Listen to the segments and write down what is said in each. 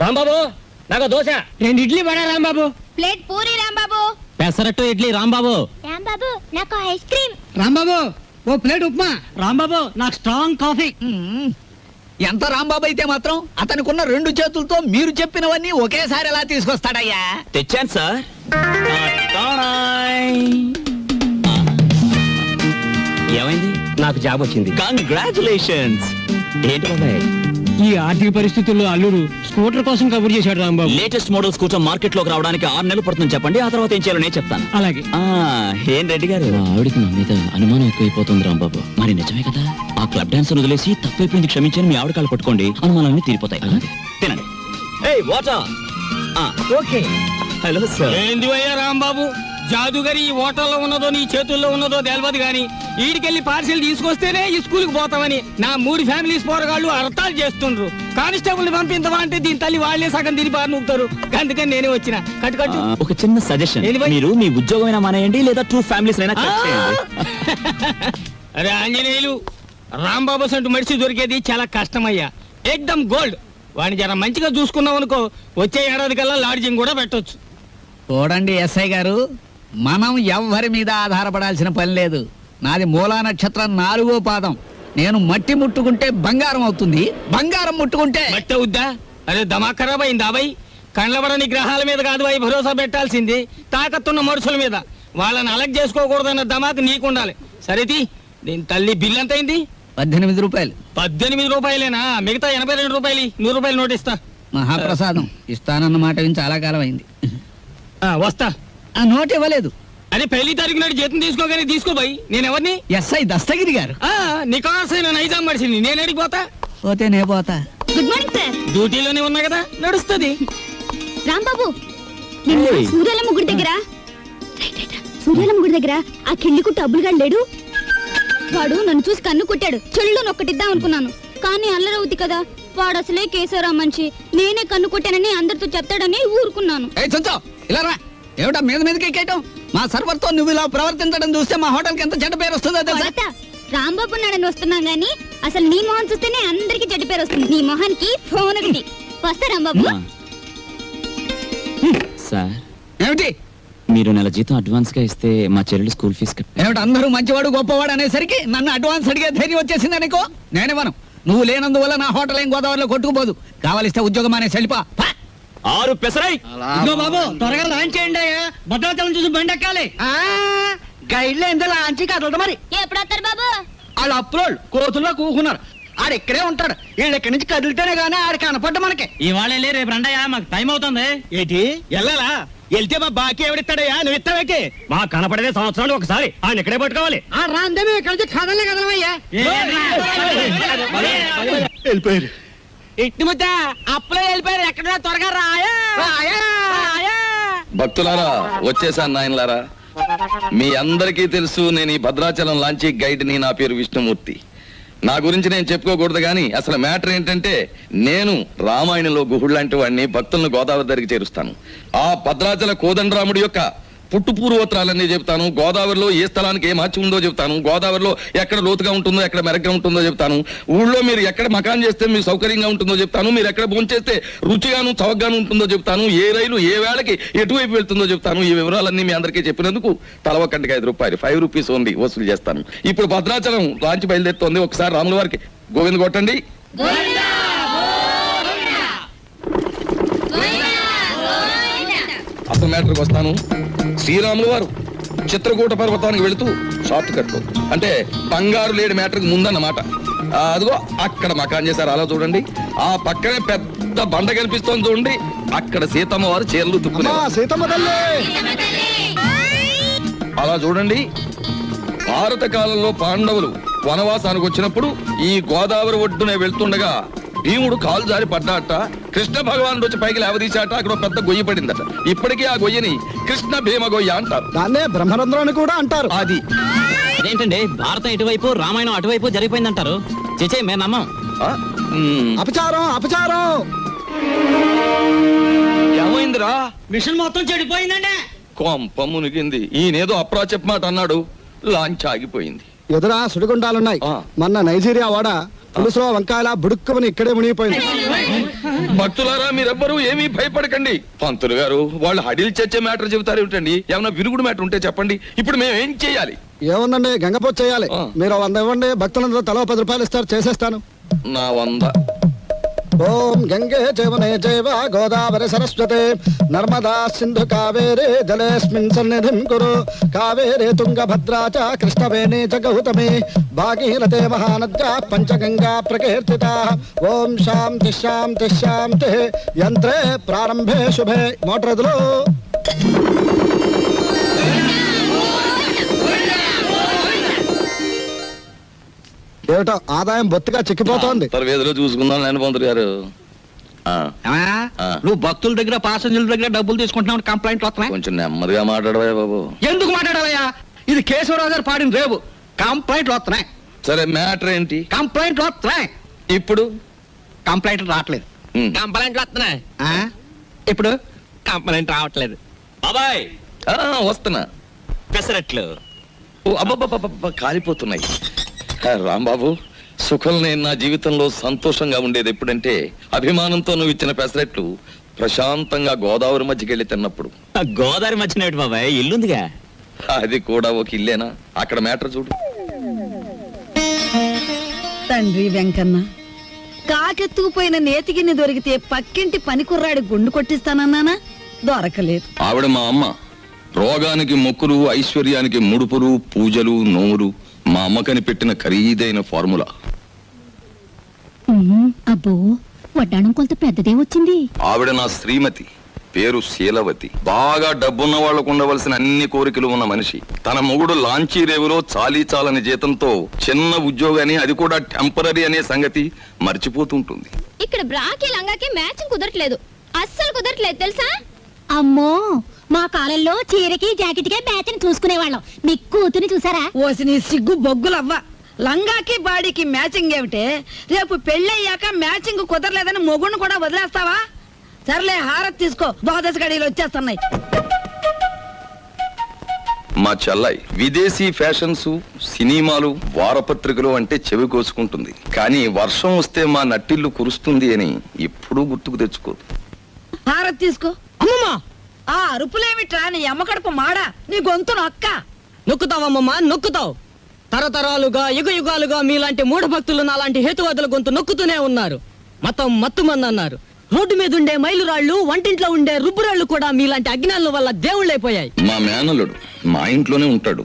రాంబాబు నాకు దోశ 2 ఇడ్లీ పడా రాంబాబు. ప్లేట్ పూరి రాంబాబు. పెసరట్టు ఇడ్లీ రాంబాబు. రాంబాబు నాకు ice cream. Rambabu ఓ plate upma. Rambabu నాకు స్ట్రాంగ్ కాఫీ. ఎంత రాంబాబు అయితే మాత్రం అతనికున్న 2 చేతులతో మీరు చెప్పినవన్నీ ఒకేసారి ఎలా తీసుకొస్తాడయ్యా? తెచ్చాను సార్. ఏమైంది? నాకు జాబ్ వచ్చింది. కంగ్రాచులేషన్స్. ఏంటి బాబాయ్, ఈ ఆర్థిక పరిస్థితుల్లో అల్లుడు స్కూటర్ కోసం కబుర్ చేశాడు Rambabu. Latest model scooter market లోకి రావడానికి 6 నెలలు పడుతుంది చెప్పండి, ఆ తర్వాత ఏం చేయాలో నేను చెప్తాను. అలాగే. ఏం రెడ్డి గారు, ఆవిడికి నా మీద అనుమానం ఎక్కువైపోతుంది రాంబాబు. మరి నిజమే కదా, ఆ క్లబ్ డాన్స్ వదిలేసి తప్పైపోయింది క్షమించని మీ ఆవిడ కాళ్ళు పట్టుకోండి, అనుమానాలన్నీ తీరిపోతాయి. తినండి. ఏయ్ వాటర్. ఓకే. Hello sir. ఏంది అయ్యా రాంబాబు, జాదుగరి ఈ హోటల్లో ఉన్నదో నీ చేతుల్లో ఉన్నదో తెలియదు గాని ఈడికెళ్ళి పార్సిల్ తీసుకొస్తేనే ఈ స్కూల్కి పోతామని నా 3 ఫ్యామిలీస్ పోరగాళ్ళు అర్థాలు చేస్తుండ్రు. కానిస్టేబుల్ ని పంపించవా అంటే దీని తల్లి వాళ్లే సగం తిని బారి నూపుతారు. అందుకని నేనే వచ్చిన. కట్టు ఒక చిన్న సజెషన్, మీరు మీ ఉద్యోగమైనా మానేయండి లేదా 2 ఫ్యామిలీస్ అయినా కట్ చేయండి. అరే ఆంజనేయులు, రాంబాబు సంటూ మనిషి దొరికేది చాలా కష్టమయ్యా. ఏకదమ్ గోల్డ్. వాడిని జర మంచిగా చూసుకున్నాం అనుకో, వచ్చే ఏడాది కల్లా లాడ్జింగ్ కూడా పెట్టొచ్చు. చూడండి ఎస్ఐ గారు, మనం ఎవ్వరి మీద ఆధారపడాల్సిన పని లేదు. నాది మూలా నక్షత్రం 4వ పాదం. నేను మట్టి ముట్టుకుంటే బంగారం అవుతుంది, బంగారం ముట్టుకుంటే మట్టి అవుద్దా? అరే దమా ఖరాబ్ అయింది అబ్బాయి. కండ్లబడని గ్రహాల మీద కాదు అవి భరోసా పెట్టాల్సింది, తాకత్తున్న మనుషుల మీద. వాళ్ళని అలగ్ చేసుకోకూడదన్న దమాకు నీకుండాలి. సరేది, దీని తల్లి బిల్ ఎంత అయింది? 18 రూపాయలు. 18 రూపాయలేనా? మిగతా 82 రూపాయలు. 100 రూపాయలు నోట్ ఇస్తా. మహాప్రసాదం ఇస్తానన్న మాట విని చాలా కాలం అయింది. వస్తా. ఆ నోట్ ఇవ్వలేదు. అరే 1 తారీఖు నాడు జీతం తీసుకోగానే తీసుకోబాయి. నేనెవరిని? ఎస్ఐ దస్తగిరి గారు. నికాసైన నైజాం మనిషిని. నేను అడిగిపోతా. పోతే నే పోతా. Good morning sir. డ్యూటీలోనే ఉన్నా కదా, నడుస్తుంది. రాంబాబు, సూర్యాలమ్మ గుడి దగ్గర ఆ కిళ్ళి కుట్టు అబ్బులుగా లేడు. వాడు నన్ను చూసి కన్ను కుట్టాడు. చెల్లు నొక్కటిద్దాం అనుకున్నాను, కానీ అల్లరవుద్ది కదా. వాడు అసలే కేశవరా మనిషి. నేనే కన్ను కొట్టానని అందరితో చెప్తాడని ఊరుకున్నాను. ఏమిటా మీద మీదకి ఎక్కేయటం? మా సర్వర్ తో నువ్వు ఇలా ప్రవర్తించడం చూస్తే మా హోటల్ కి ఎంత చెడ్డ పేరు వస్తుందో తెలుసా? రాంబాబు నాడని వస్తున్నాం గానీ అసలు నీ మొహం చూస్తేనే అందరికి చెడ్డ పేరు వస్తుంది. నీ మొహానికి ఫోన్ ఒకటి. వస్తా రాంబాబు. సార్, ఏమిటి? మీరు నెల జీతం అడ్వాన్స్ గా ఇస్తే మా చెల్లెలు స్కూల్ ఫీజు ఏమిటి? అందరూ మంచివాడు గొప్పవాడు అనేసరికి నన్ను అడ్వాన్స్ అడిగే ధైర్యం వచ్చేసింది అనుకో. నేనేమను, నువ్వు లేనందువల్ల నా హోటల్ ఏం గోదావరిలో కొట్టుకుపోదు. కావాలిస్తే ఉద్యోగం అనే సెల్పా 6 పెసరై. బాబు త్వరగా లాంచ్ చేయండి. భద్రాచలం చూసి బండి ఎక్కాలి. గైడ్లో ఎంత లాంచి కదలదు. మరి ఎప్పుడు వస్తారు బాబు? వాళ్ళు అప్పులోళ్ళు కోతుల్లో కూకున్నారు. ఆడు ఇక్కడే ఉంటాడు. వీళ్ళు ఇక్కడి నుంచి కదిలితేనే గానీ ఆడు కనపడ్డ మనకి. ఇవాళ రేపు రండయ్యా, మాకు టైం అవుతుంది. ఏంటి వెళ్ళాలా? వెళ్తే మా బాకీ ఎవడిస్తాడయ్యా? నువ్వు ఇస్తావేకి? మా కనపడేదే సంవత్సరాలు ఒకసారి. ఆయన ఇక్కడే పట్టుకోవాలి. రాందేమో ఇక్కడ నుంచి కదలే కదలమయ్యా. వెళ్ళిపోయారు. ఇట్టి ముద్ద అప్పులే వెళ్ళిపోయారు. ఎక్కడ త్వరగా రాయా. భక్తులారా, వచ్చేసాను నాయనలారా. మీ అందరికీ తెలుసు, నేను ఈ భద్రాచలం లాంచీ గైడ్ ని. నా పేరు విష్ణుమూర్తి. నా గురించి నేను చెప్పుకోకూడదు కానీ అసలు మ్యాటర్ ఏంటంటే, నేను రామాయణంలో గుహుడు లాంటి వాడిని. భక్తులను గోదావరి దగ్గరికి చేరుస్తాను. ఆ భద్రాచల కోదండరాముడి యొక్క పుట్టు పూర్వోత్తరాలన్నీ చెప్తాను. గోదావరిలో ఏ స్థలానికి ఏ మార్చి ఉందో చెప్తాను. గోదావరిలో ఎక్కడ లోతుగా ఉంటుందో, ఎక్కడ మెరగ్గా ఉంటుందో చెప్తాను. ఊళ్ళో మీరు ఎక్కడ మకాన్ చేస్తే మీకు సౌకర్యంగా ఉంటుందో చెప్తాను. మీరు ఎక్కడ భోంచేస్తే రుచిగాను చౌకగాను ఉంటుందో చెప్తాను. ఏ రైలు ఏ వేళకి ఎటువైపు వెళ్తుందో చెప్తాను. ఈ వివరాలన్నీ మీ అందరికీ చెప్పినందుకు తల ఒక్కంటికి 5 రూపాయలు, 5 రూపీస్ ఓన్లీ వసూలు చేస్తాను. ఇప్పుడు భద్రాచలం లాంచి బయలుదేరుతోంది. ఒకసారి రాముల వారికి గోవింద కొట్టండి. అసలు మ్యాటర్కి వస్తాను. శ్రీరాములు వారు చిత్రకూట పర్వతానికి వెళుతూ షార్ట్ కట్, అంటే బంగారు లేడి మ్యాటర్కి ముందన్నమాట. అదిగో అక్కడ మకాన్ చేశారు. అలా చూడండి. ఆ పక్కనే పెద్ద బండ కనిపిస్తోంది చూడండి. అక్కడ సీతమ్మ వారు చీరలు తుక్కున్నారు. అలా చూడండి. భారత కాలంలో పాండవులు వనవాసానికి వచ్చినప్పుడు ఈ గోదావరి ఒడ్డునే వెళ్తుండగా భీముడు కాలు జారి పడ్డాట. కృష్ణ భగవానుడు వచ్చి పైకి లేవదీశాట. అక్కడ పెద్ద గొయ్యి పడిందట. ఇప్పటికీ ఆ గొయ్యని కృష్ణ భీమ గొయ్య అంటారు. దాన్నే బ్రహ్మరంధ్రం అని కూడా అంటారు. అది అదేంటండి, భారతం ఇటువైపు రామాయణం అటువైపు జరిగిపోయిందంటారు. చేచే మేము నమ్మం. అపచారం అపచారం. ఏమైందిరా? మిషన్ మొత్తం చెడిపోయిందండి. కొంప మునిగింది. ఈయనేదో అప్రా చెప్పమాట అన్నాడు. లాంచ్ ఆగిపోయింది. ఎదురా సుడిగుండాలున్నాయి. మొన్న నైజీరియా వాడ పులుసులో వంకాయల బుడుక్కుమని ఇక్కడే మునిగిపోయింది. భక్తులారా మీరెవ్వరూ ఏమీ భయపడకండి. పంతులు గారు వాళ్ళు హడిల్ చచ్చే మ్యాటర్ చెబుతారు ఏమిటండి? ఏమైనా విరుగుడు మ్యాటర్ ఉంటే చెప్పండి. ఇప్పుడు మేము ఏం చేయాలి? ఏముందండి, గంగపోతు చేయాలి. ఆ. మీరు 100 ఇవ్వండి, భక్తులందరూ తలో 10 రూపాయలు ఇస్తారు, చేసేస్తాను. నా 100. ఓం గంగే జవనే జైవ గోదావరి సరస్వతే నర్మదా సింధు కావేరే జలేస్మిన్ సన్నిధిం కురు కావేరే తుంగభద్రా చ కృష్ణవేణి చ గౌతమి భాగీరథే మహానద్యా పంచగంగా ప్రకీర్తితా. ఓం శాంతి శాంతి శాంతి. యంత్రే ప్రారంభే శుభే. మోటార్ ఎదులు. ఏమిటో ఆదాయం బొత్తిగా చిక్కిపోతోంది. వేదిలో చూసుకుందాం లేని పంతులు గారు. ఆ, ఆ. నువ్వు భక్తుల దగ్గర పాసెంజర్ల దగ్గర డబ్బులు తీసుకుంటున్నావు, కంప్లైంట్లు వస్తున్నాయి. కొంచెం నెమ్మదిగా మాట్లాడవా బాబు. ఎందుకు మాట్లాడావయ్యా? ఇది కేశవరావు గారు పాడిన రేవు. కంప్లైంట్లు వస్తున్నాయి, సరే మ్యాటర్ ఏంటి కంప్లైంట్లు వస్తున్నాయి. ఇప్పుడు? కంప్లైంట్లు రావట్లేదు. కంప్లైంట్లు వస్తున్నాయి. ఇప్పుడు కంప్లైంట్ రావట్లేదు. బాబాయ్ ఆ, వస్తున్నా. పెసరట్లు. ఓ అబ్బబ్బబ్బబ్బ, కాలిపోతున్నాయి. రాంబాబు, సుఖం నేను నా జీవితంలో సంతోషంగా ఉండేది ఎప్పుడంటే అభిమానంతో నువ్వు ఇచ్చిన పెసరెట్లు ప్రశాంతంగా గోదావరి మధ్యకెళ్ళి తిన్నప్పుడు. గోదావరి మధ్యన బాబాయ్ ఇల్లుందిగా. అది కూడా ఒక ఇల్లేనా? అక్కడ మ్యాటర్ చూడు. తండ్రి వెంకన్న, కాకెత్తుకుపోయిన నేతిగిన్ని దొరికితే పక్కింటి పనికుర్రాడి గుండు కొట్టిస్తానన్నానా? దొరకలేదు. ఆవిడ మా అమ్మ. రోగానికి మొక్కులు, ఐశ్వర్యానికి ముడుపులు, పూజలు, నోములు మా అమ్మకని పెట్టిన ఖరీదైన ఫార్ములా. అబ్బో, వడ్డాణం కొంత పెద్దదే వచ్చింది. ఆవిడ నా శ్రీమతి, పేరు శీలవతి. బాగా డబ్బున్న వాళ్లకు ఉండవలసిన అన్ని కోరికలు ఉన్న మనిషి. తన మొగుడు లాంచీ రేవులో చాలీ చాలని జీతంతో చిన్న ఉద్యోగాన్ని, అది కూడా టెంపరరీ అనే సంగతి మర్చిపోతుంటుంది. ఇక్కడ బ్రాకి లంగాకి మ్యాచింగ్ కుదరట్లేదు, అస్సలు కుదరట్లేదు తెలుసా? అమ్మో, మా కాలంలో చీరకి జాకెట్కే మ్యాచింగ్ చూసుకునేవాళ్ళం. మీ కూతుని చూసారా? ఓసి నీ సిగ్గు బొగ్గులవ్వ. లంగాకి బాడీకి మ్యాచింగ్ ఏమిటే? రేపు పెళ్ళయ్యాక మ్యాచింగ్ కుదరలేదని మొగుణ్ణి కూడా వదిలేస్తావా? సర్లే, హారతి తీసుకో, ద్వాదశ గడియలు వచ్చేస్తున్నాయి. మా చెల్లాయి విదేశీ ఫ్యాషన్స్, సినిమాలు, వారపత్రికలు అంటే చెవి కోసుకుంటుంది. కానీ వర్షం వస్తే మా నట్టిల్లు కురుస్తుంది అని ఎప్పుడూ గుర్తుకు తెచ్చుకోదు. హారతి తీసుకో. అమ్మమ్మా, ఆ అరుపులేమిట్రా? నీ అమ్మ కడుపు మాడా, నీ గొంతు నొక్క. నొక్కుతావమ్మమ్మా, నొక్కుతావు. తరతరాలుగా యుగ యుగాలుగా మీలాంటి మూఢ భక్తులు నాలాంటి హేతువాదుల గొంతు నొక్కుతూనే ఉన్నారు. మతం మత్తుమంది అన్నారు. రోడ్డు మీద ఉండే మైలురాళ్లు, వంటింట్లో ఉండే రుబ్బురాళ్లు కూడా మీలాంటి అజ్ఞానుల వల్ల దేవుళ్ళైపోయాయి. మా మేనల్లుడు మా ఇంట్లోనే ఉంటాడు.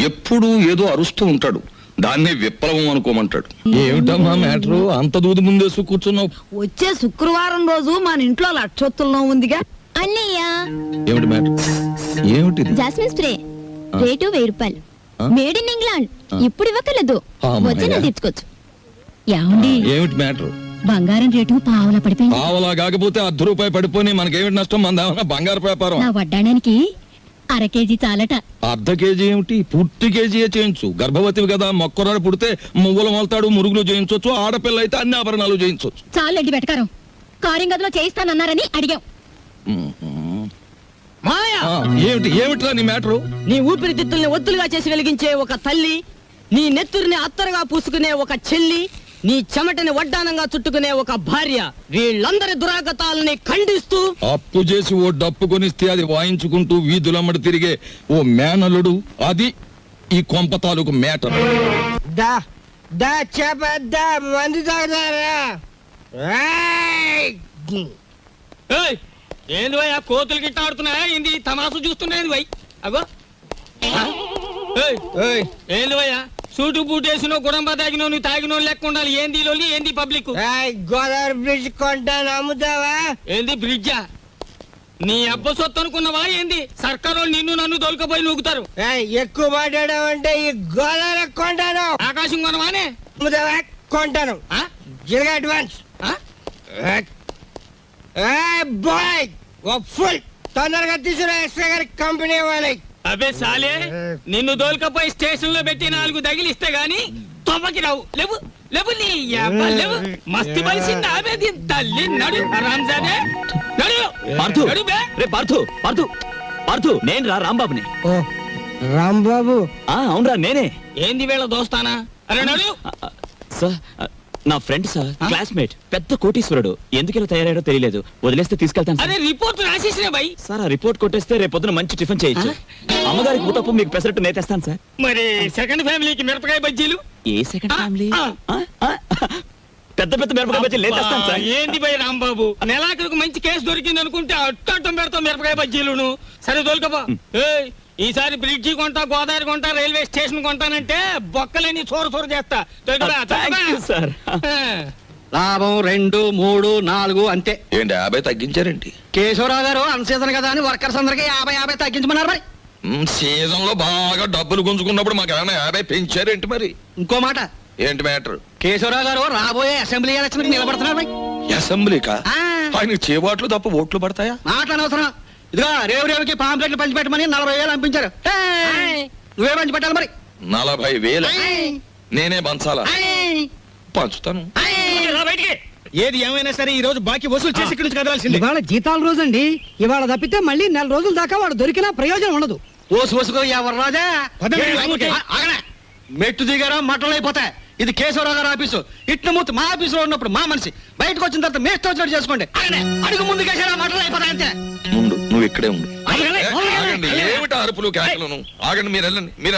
ఎప్పుడూ ఏదో అరుస్తూ ఉంటాడు. దాన్నే విప్లవం అనుకోమంటాడు. ఏమిటమ్మా మ్యాటరు? అంత దూది ముందేసు కూర్చున్నావు. వచ్చే శుక్రవారం రోజు మన ఇంట్లో లక్షొత్తుల్లో ఉందిగా. అన్నయ్య, ఏమిటి మ్యాటర్? ఏమిటి? జాస్మిన్ స్ప్రే రేటు 1000 రూపాయలు. Made in England. ఇప్పుడు ఇవ్వకలేదు, అమ్మయ్య. వచ్చిన తీర్చుకోవచ్చు. ఏమండి, ఏమిటి మ్యాటర్? బంగారం రేటు పావలా పడిపోయింది. పావలా కాకపోతే ₹10 పడిపోయి మనకేమిటి నష్టం? మన బంగారు వ్యాపారం. నా వడ్డాణానికి 1/2 కేజీ చాలట. ½ కేజీ ఏమిటి? పూర్తి కేజీయే చేయించు. గర్భవతివి కదా, మొక్కరాడు పుడితే మువ్వలు మొలతాడు, మురుగులు చేయించవచ్చు. ఆడపిల్ల అయితే అన్ని ఆభరణాలు చేయించవచ్చు. చాలండి వెటకారం. కారింగదిలో చేయిస్తానన్నారని అడిగాం. మాయా, ఏమిటి? ఏమిట్రా నీ మ్యాటరు? నీ ఊపిరితిత్తుల్ని ఒత్తులుగా చేసి వెలిగించే ఒక తల్లి, నీ నెత్తురిని అత్తరుగా పూసుకునే ఒక చెల్లి, నీ చెమటని వడ్డానంగా చుట్టుకునే ఒక భార్య, వీళ్ళందరి దురాగతాలని ఖండిస్తూ అప్పు చేసి ఓ డప్పు కొనిస్తే అది వాయించుకుంటూ వీధులమ్మడి తిరిగే ఓ మేనలుడు, అది ఈ కొంప తాలూకు మేటర్. ఏంది భయ్, కోతులు గిట్ట ఆడుతున్నాయా? ఏంది తమాసు చూస్తున్నాయి భయ్? అగో ఏంది భయ్యా, సూటు బూటేసినో గుడంబ తాగినో నువ్వు తాగినో లెక్క ఉండాలి. ఏంది లోలి, ఏంది పబ్లిక్? గోదావరి బ్రిడ్జ్ కొంటాను, అమ్ముతావా? ఏంది బ్రిడ్జా? నీ అబ్బ సొత్తు అనుకున్నావా ఏంది? సర్కారు నిన్ను నన్ను దొలకపోయి నూగుతారు. ఎక్కువ మాట్లాడావంటే ఈ గోదావరి కొంటాను. ఆకాశం కొనవానే? అమ్ముతావా? కొంటాను. జిరగా అడ్వాన్స్. బాయ్, ఫుల్ తొందరగా తీసుకురా, ఎస్ఐ గారి కంపెనీ వాళ్ళకి. అబే సాలే, నిన్ను దోల్కపోయి స్టేషన్ లో పెట్టి 4 తగిలిస్తే గాని తొమ్మకి రావు. లేవు లేవు, నీ యబ్బ లేవు. మస్తి బలిసింది ఆమె దీని తల్లి. నడు రాంజాదే, నడు పార్థు, నడు బే. రే పార్థు, పార్థు, పార్థు, నేను రా రాంబాబుని. రాంబాబు, అవునరా నేనే. ఏంది వీళ్ళ దోస్తానా? అరే నడు. సార్ నా ఫ్రెండ్ సార్ క్లాస్మేట్ పెద్ద కోటీశ్వరుడు ఎందుకు ఇలా తయారయ్యాడో తెలియలేదు వదిలేస్తే తీసుకెళ్తాను సార్. అరే రిపోర్ట్ రాసేసిన భయ్. సార్ ఆ రిపోర్ట్ కొట్టేస్తే రేపు పొద్దున మంచి టిఫిన్ చేయొచ్చు. అమ్మగారికి ఊతప్పు మీకు పెసరట్టు నేతేస్తాను సార్. మరి సెకండ్ ఫ్యామిలీకి మిరపకాయ బజ్జీలు. ఏ సెకండ్ ఫ్యామిలీ? ఆ. పెద్ద పెద్ద మిరపకాయ బజ్జీలు నేతేస్తాను సార్. ఏంది భయ్ రాంబాబు, నెలాఖరికి మంచి కేసు దొరికింది అనుకుంటే అట్టం పెడతాం మిరపకాయ బజ్జీలును. సరే దొరకబా. ఏయ్ ఈసారి బ్రిడ్జి కొంటా, గోదావరి కొంటా, రైల్వే స్టేషన్ కొంటానంటే బొక్కలని చోర చేస్తా. దొరకబా, Thank you, sir. లాభం 2, 3, 4 అంతే. ఏంటి 50 తగ్గించారేంటి? కేశవరావు గారు అన్సీజన్ కదా అని వర్కర్స్ అందరికి 50 తగ్గించమన్నారు మరి. సీజన్ లో బాగా డబ్బులు గుంజుకున్నప్పుడు మాకు ఏమైనా 50 పెంచారేంటి మరి? ఇంకో మాట, ఏంటి మ్యాటర్? కేశవరావు గారు రాబోయే అసెంబ్లీ ఎలక్షన్ నిలబడుతున్నారు మరి. అసెంబ్లీకా? ఆ. ఆయన చేబాట్లు తప్ప ఓట్లు పడతాయా? మాట్లాడనవసరం. ఇదిగో రేవుకి పాంప్లెట్లు పంచిపెట్టమని 40,000 పంపించారు. నువ్వే పంచి పెట్టాలి మరి. 40,000 నేనే పంచాలా? పంచుతాను. ఏది ఏమైనా సరే ఈ రోజు బాకీ వసూలు చేసి ఇక్కడి నుంచి కదలాల్సింది. ఇవాళ జీతాల రోజు అండి. ఇవాళ తప్పితే మళ్ళీ 4 రోజుల దాకా వాడు దొరికినా ప్రయోజనం ఉండదు. ఓసుకో ఎవరు రాజా. ఆగనే. మెట్టు దిగారా మట్టలు అయిపోతాయి. ఇది కేశవరావు గారు ఆఫీసు. ఇట్ల మూర్తి మా ఆఫీసులో ఉన్నప్పుడు మా మనిషి, బయటకు వచ్చిన తర్వాత మేస్తో వచ్చినట్టు చేసుకోండి. ఆగనే. అడుగు ముందు కేసారా మట్టలు అయిపోతాయి అంతే. ముందు నువ్వు ఇక్కడే ఉండు. ఆగనే. ఆగండి, ఏమిటి అరుపులు కేకలను? ఆగండి, మీరు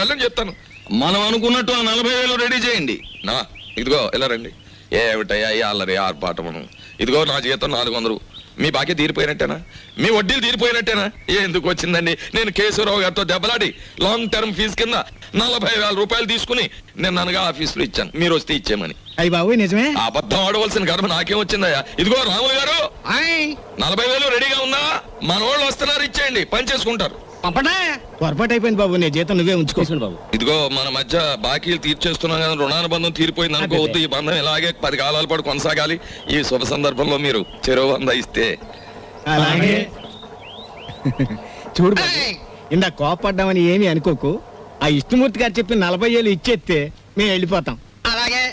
వెళ్ళండి చెప్తాను. మనం అనుకున్నట్టు ఆ 40,000 రెడీ చేయండి. నా ఇదిగో ఇలా రండి. ఏమిటయ్యా ఈ అల్లరి ఆర్పాటమును? ఇదిగో నా జీతం 400. మీ బాకీ తీరిపోయినట్టేనా? మీ వడ్డీలు తీరిపోయినట్టేనా? ఎందుకు వచ్చిందండి? నేను కేశవరావు గారితో దెబ్బలాడి లాంగ్ టర్మ్ ఫీజు కింద 40,000 రూపాయలు తీసుకుని నేను అనగా ఆఫీసులో ఇచ్చాను, మీరు వస్తే ఇచ్చేమని. అయ్యి బాబు నిజమే. అబద్ధం ఆడవలసిన గర్భ నాకేం వచ్చిందయ్యా? ఇదిగో రాములు గారు, 40,000 రెడీగా ఉందా? మన వాళ్ళు వస్తున్నారు, ఇచ్చేయండి, పని చేసుకుంటారు. పంపండి. పొరపాటు అయిపోయింది బాబు, నీ జీతం నువ్వే ఉంచుకో బాబు. ఇదిగో మన మధ్య బాకీలు తీర్చేస్తున్నాం కదా, రుణానుబంధం తీరిపోయింది అనుకోవద్దు. ఈ బంధం ఇలాగే 10 కాలాల పాటు కొనసాగాలి. ఈ శుభ సందర్భంలో మీరు చెరువు 100 ఇస్తే. అలాగే. చూడు బాబు, ఇందా కోపడ్డామని ఏమీ అనుకోకు. ఆ ఇష్టమూర్తి గారు చెప్పి 40,000 ఇచ్చేస్తే మేము వెళ్ళిపోతాం. అలాగే.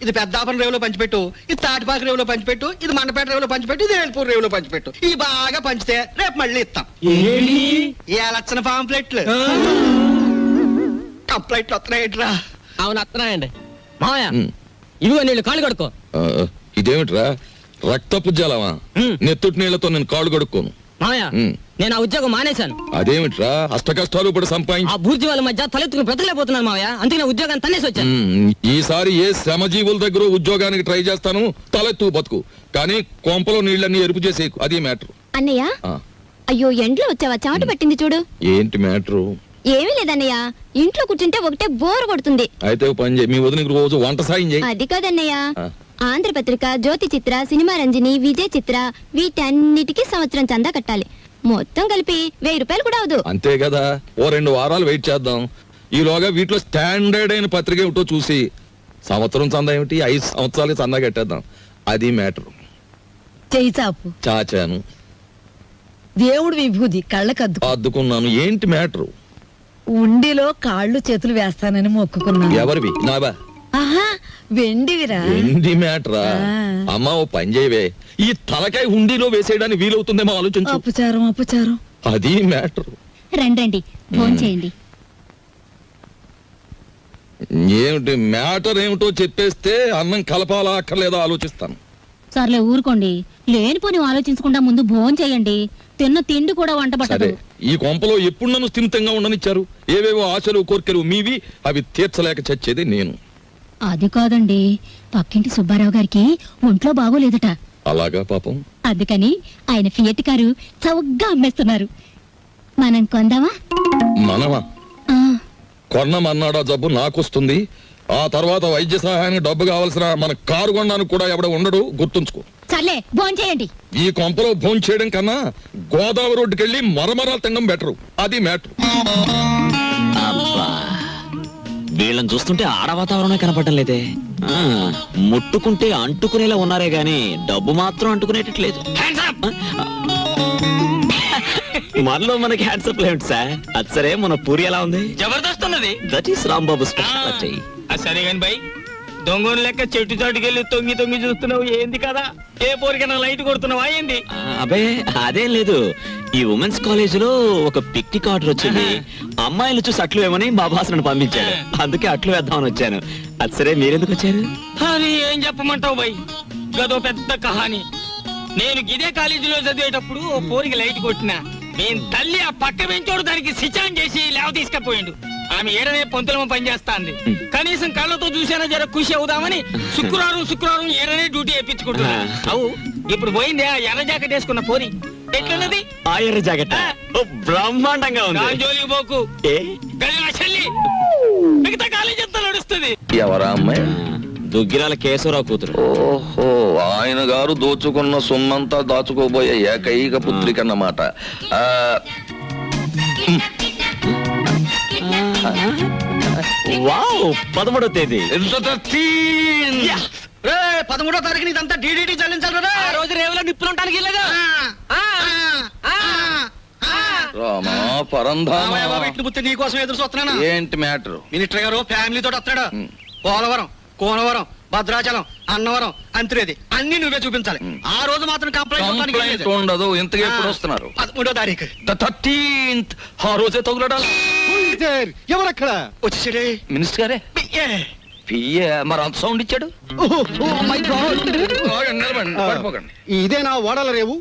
ఇది పెద్దాపురం రేవులో పంచిపెట్టు, ఇది తాటిపాక రేవులో పంచిపెట్టు, ఇది మండపేట రేవులో పంచిపెట్టు, ఇది వేల్పూర్ రేవులో పంచిపెట్టు. ఈ బాగా పంచితే రేపు మళ్ళీ ఇస్తాం. ఏ లక్షణ పాంప్లెట్లు కంప్లైంట్లు వస్తున్నాయిట్రా. అవును వస్తున్నాయండి. మావయ్య ఉమ్. ఇదిగో నీళ్ళు కాళ్ళు కడుక్కో. ఇదేమిట్రా, రక్తపు జలమా? నెత్తుటి నీళ్లతో నేను కాళ్ళు కడుక్కోను. మావయ్య ఉమ్. నేను ఆ ఉద్యోగం మానేశాను. అదేమిట్రా, అష్ట కష్టాలు ఇప్పుడు ఆ సంపాదించి బూర్జీ వాళ్ళ మధ్య తలెత్తుకుని బ్రతకలేకపోతున్నాను మావయ్య. అందుకే నా ఉద్యోగాన్ని తన్నేసి వచ్చాను. ఈసారి ఏ శ్రమజీవుల దగ్గర ఉద్యోగానికి ట్రై చేస్తాను, తలెత్తు బతుకు. కానీ కొంపలో నీళ్ళన్నీ ఎరుపు చేసేకు, అది మ్యాటర్. అన్నయ్య, అయ్యో ఎండ్లో వచ్చావా? చెమట పట్టింది చూడు. ఏంటి మ్యాటరు? ఏమీ లేదన్నయ్య, ఇంట్లో కూర్చుంటే ఒకటే బోర్ కొడుతుంది. అయితే ఓ పని చేయి, మీ వదినకి రోజు వంట సాయం చేయి. అది కాదన్నయ్య, ఆ. ఆంధ్రపత్రిక, జ్యోతి చిత్ర, సినిమా రంజని, విజయ్ చిత్ర, వీటన్నిటికీ సంవత్సరం చందా కట్టాలి. మొత్తం కలిపి 1000 రూపాయలు కూడా అవదు. అంతే కదా, ఓ 2 వారాలు వెయిట్ చేద్దాం. ఈలోగా వీటిలో స్టాండర్డ్ అయిన పత్రిక ఏమిటో చూసి సంవత్సరం చందా ఏమిటి, 5 సంవత్సరాలు చందా కట్టేద్దాం. అది మ్యాటర్. చెయ్యి చాపు. చాచాను, దేవుడు విభూది కళ్ళకద్దు. అద్దుకున్నాను. ఏంటి మ్యాటర్? ఉండిలో కాళ్ళు చేతులు వేస్తానని మొక్కుకున్నాను. ఎవరివి? నావా? ఆహా, వెండివిరా. ఏంటి మ్యాటరా? ఆ. అమ్మా ఓ పని చేయవే, ఈ తలకాయ హుండీలో వేసేయడానికి వీలవుతుందేమో ఆలోచించు. అపచారం. అది మ్యాటర్. రండి ఫోన్ చేయండి. ఏమిటి మ్యాటర్ ఏమిటో చెప్పేస్తే అన్నం కలపాలా అక్కర్లేదా ఆలోచిస్తాను. సర్లే ఊరుకోండి, లేనిపోని ఆలోచించకుండా ముందు భోజనం చేయండి. తిన్న తిండి కూడా వంట సరే, పట్టదు. ఈ కొంపలో ఎప్పుడు నన్ను స్థిమితంగా ఉండనిచ్చారు? ఏవేవో ఆశలు కోర్కెలు మీవి, అవి తీర్చలేక చచ్చేది నేను. అది కాదండి, పక్కింటి సుబ్బారావు గారికి ఒంట్లో బాగోలేదట. అలాగా పాపం. అందుకని ఆయన ఫియట్ కారు చౌకగా అమ్మేస్తున్నారు. మనం కొందామా? మనమా? ఆ, కొన్నమన్నాడా జబ్బు నాకొస్తుంది. ఆ తర్వాత వైద్య సహాయానికి డబ్బు కావాల్సిన మన కారు కొనడానికి కూడా ఎవడ ఉండడు, గుర్తుంచుకో. సర్లే భోజనం చేయండి. ఈ కొంపలో భోంచేయడం చేయడం కన్నా గోదావరి రోడ్డుకెళ్ళి మరమరాలు తినడం బెటరు. అది మ్యాటర్. అబ్బా, వీళ్ళని చూస్తుంటే ఆడ వాతావరణమే కనపడటం లేదే. ముట్టుకుంటే అంటుకునేలా ఉన్నారే గాని డబ్బు మాత్రం అంటుకునేటట్లేదు. మనలో మనకి హ్యాండ్సప్ లేదు సార్. అది సరే, మన పూరి ఎలా ఉంది? జబర్దస్త్ ఉన్నది. That is Rambabu speciality. సరే కాని బాయ్, దొంగను లెక్క చెట్టు చాటుకెళ్ళి తొంగి చూస్తున్నావు ఏంది కదా? ఏ పోరికైనా లైట్ కొడుతున్నావా ఏంది? అబే అదేం లేదు, ఈ ఉమెన్స్ కాలేజ్ లో ఒక పిక్నిక్ ఆర్డర్ వచ్చింది. అమ్మాయిలు చూసి అట్లు వేమని మా బాస్ నన్ను పంపించాడు, అందుకే అట్లు వేద్దామని వచ్చాను. అది సరే మీరెందుకు వచ్చారు? అది ఏం చెప్పమంటావు బై, గదో పెద్ద కహాని. నేను ఇదే కాలేజీలో చదివేటప్పుడు ఓ పోరికి లైట్ కొట్టినా, నేను తల్లి ఆ పక్క పెంచోడు దానికి సిచాన్ చేసి లేవ తీసుకపోయిండు. ఆమె ఏడనే పొంతులమ పనిచేస్తాంది. కనీసం కళ్ళతో చూసానా జర ఖుషి అవుదామని శుక్రవారం ఏడనే డ్యూటీ వేయించుకుంటున్నా. అవు ఇప్పుడు పోయింది ఆ ఎర్ర జాకెట్ వేసుకున్న పోరి. ఎట్లున్నది ఆ ఎర్ర జాకెట్ బ్రహ్మాండంగా ఉంది. దాని జోలికి పోకు, ఏ? గది నా చెల్లి. మిగతా కాలేజీ అంతా నడుస్తుంది. ఎవరా అమ్మాయి? దుగ్గిరాల కేశవరావు కూతురు. ఓహో, ఆయన గారు దోచుకున్న సొమ్మంతా దాచుకోబోయే ఏకైక పుత్రిక అన్నమాట. వావ్, 13వ తేదీ. 13వ తారీఖు ఇదంతా డీడీటీ చెల్లించాలి. ఆ రోజు రేవులో నిప్పులు ఉంటానికి లేదు. రామా పరంధామా, ఇట్లు పుత్తి నీకోసం ఎదురు చూస్తున్నాను. ఏంటి మ్యాటర్? మినిస్టర్ గారు ఫ్యామిలీ తోటి వస్తాడు. పోలవరం, కోనవరం, భద్రాచలం, అన్నవరం, అంత్రేది అన్ని నువ్వే చూపించాలి. ఆ రోజు మాత్రం కంప్లైంట్ ఉండదు. ఇంతగా ఎప్పుడు వస్తున్నారు? 13వ తారీఖు. 13th. ఆ రోజే తగులడా? ఎవరక్కడ? వచ్చేసాడే మినిస్టర్ గారే. పియ్యే మరి అంత సౌండ్ ఇచ్చాడు. నిలబడండి, పడిపోకండి. ఇదేనా ఓడల రేవు?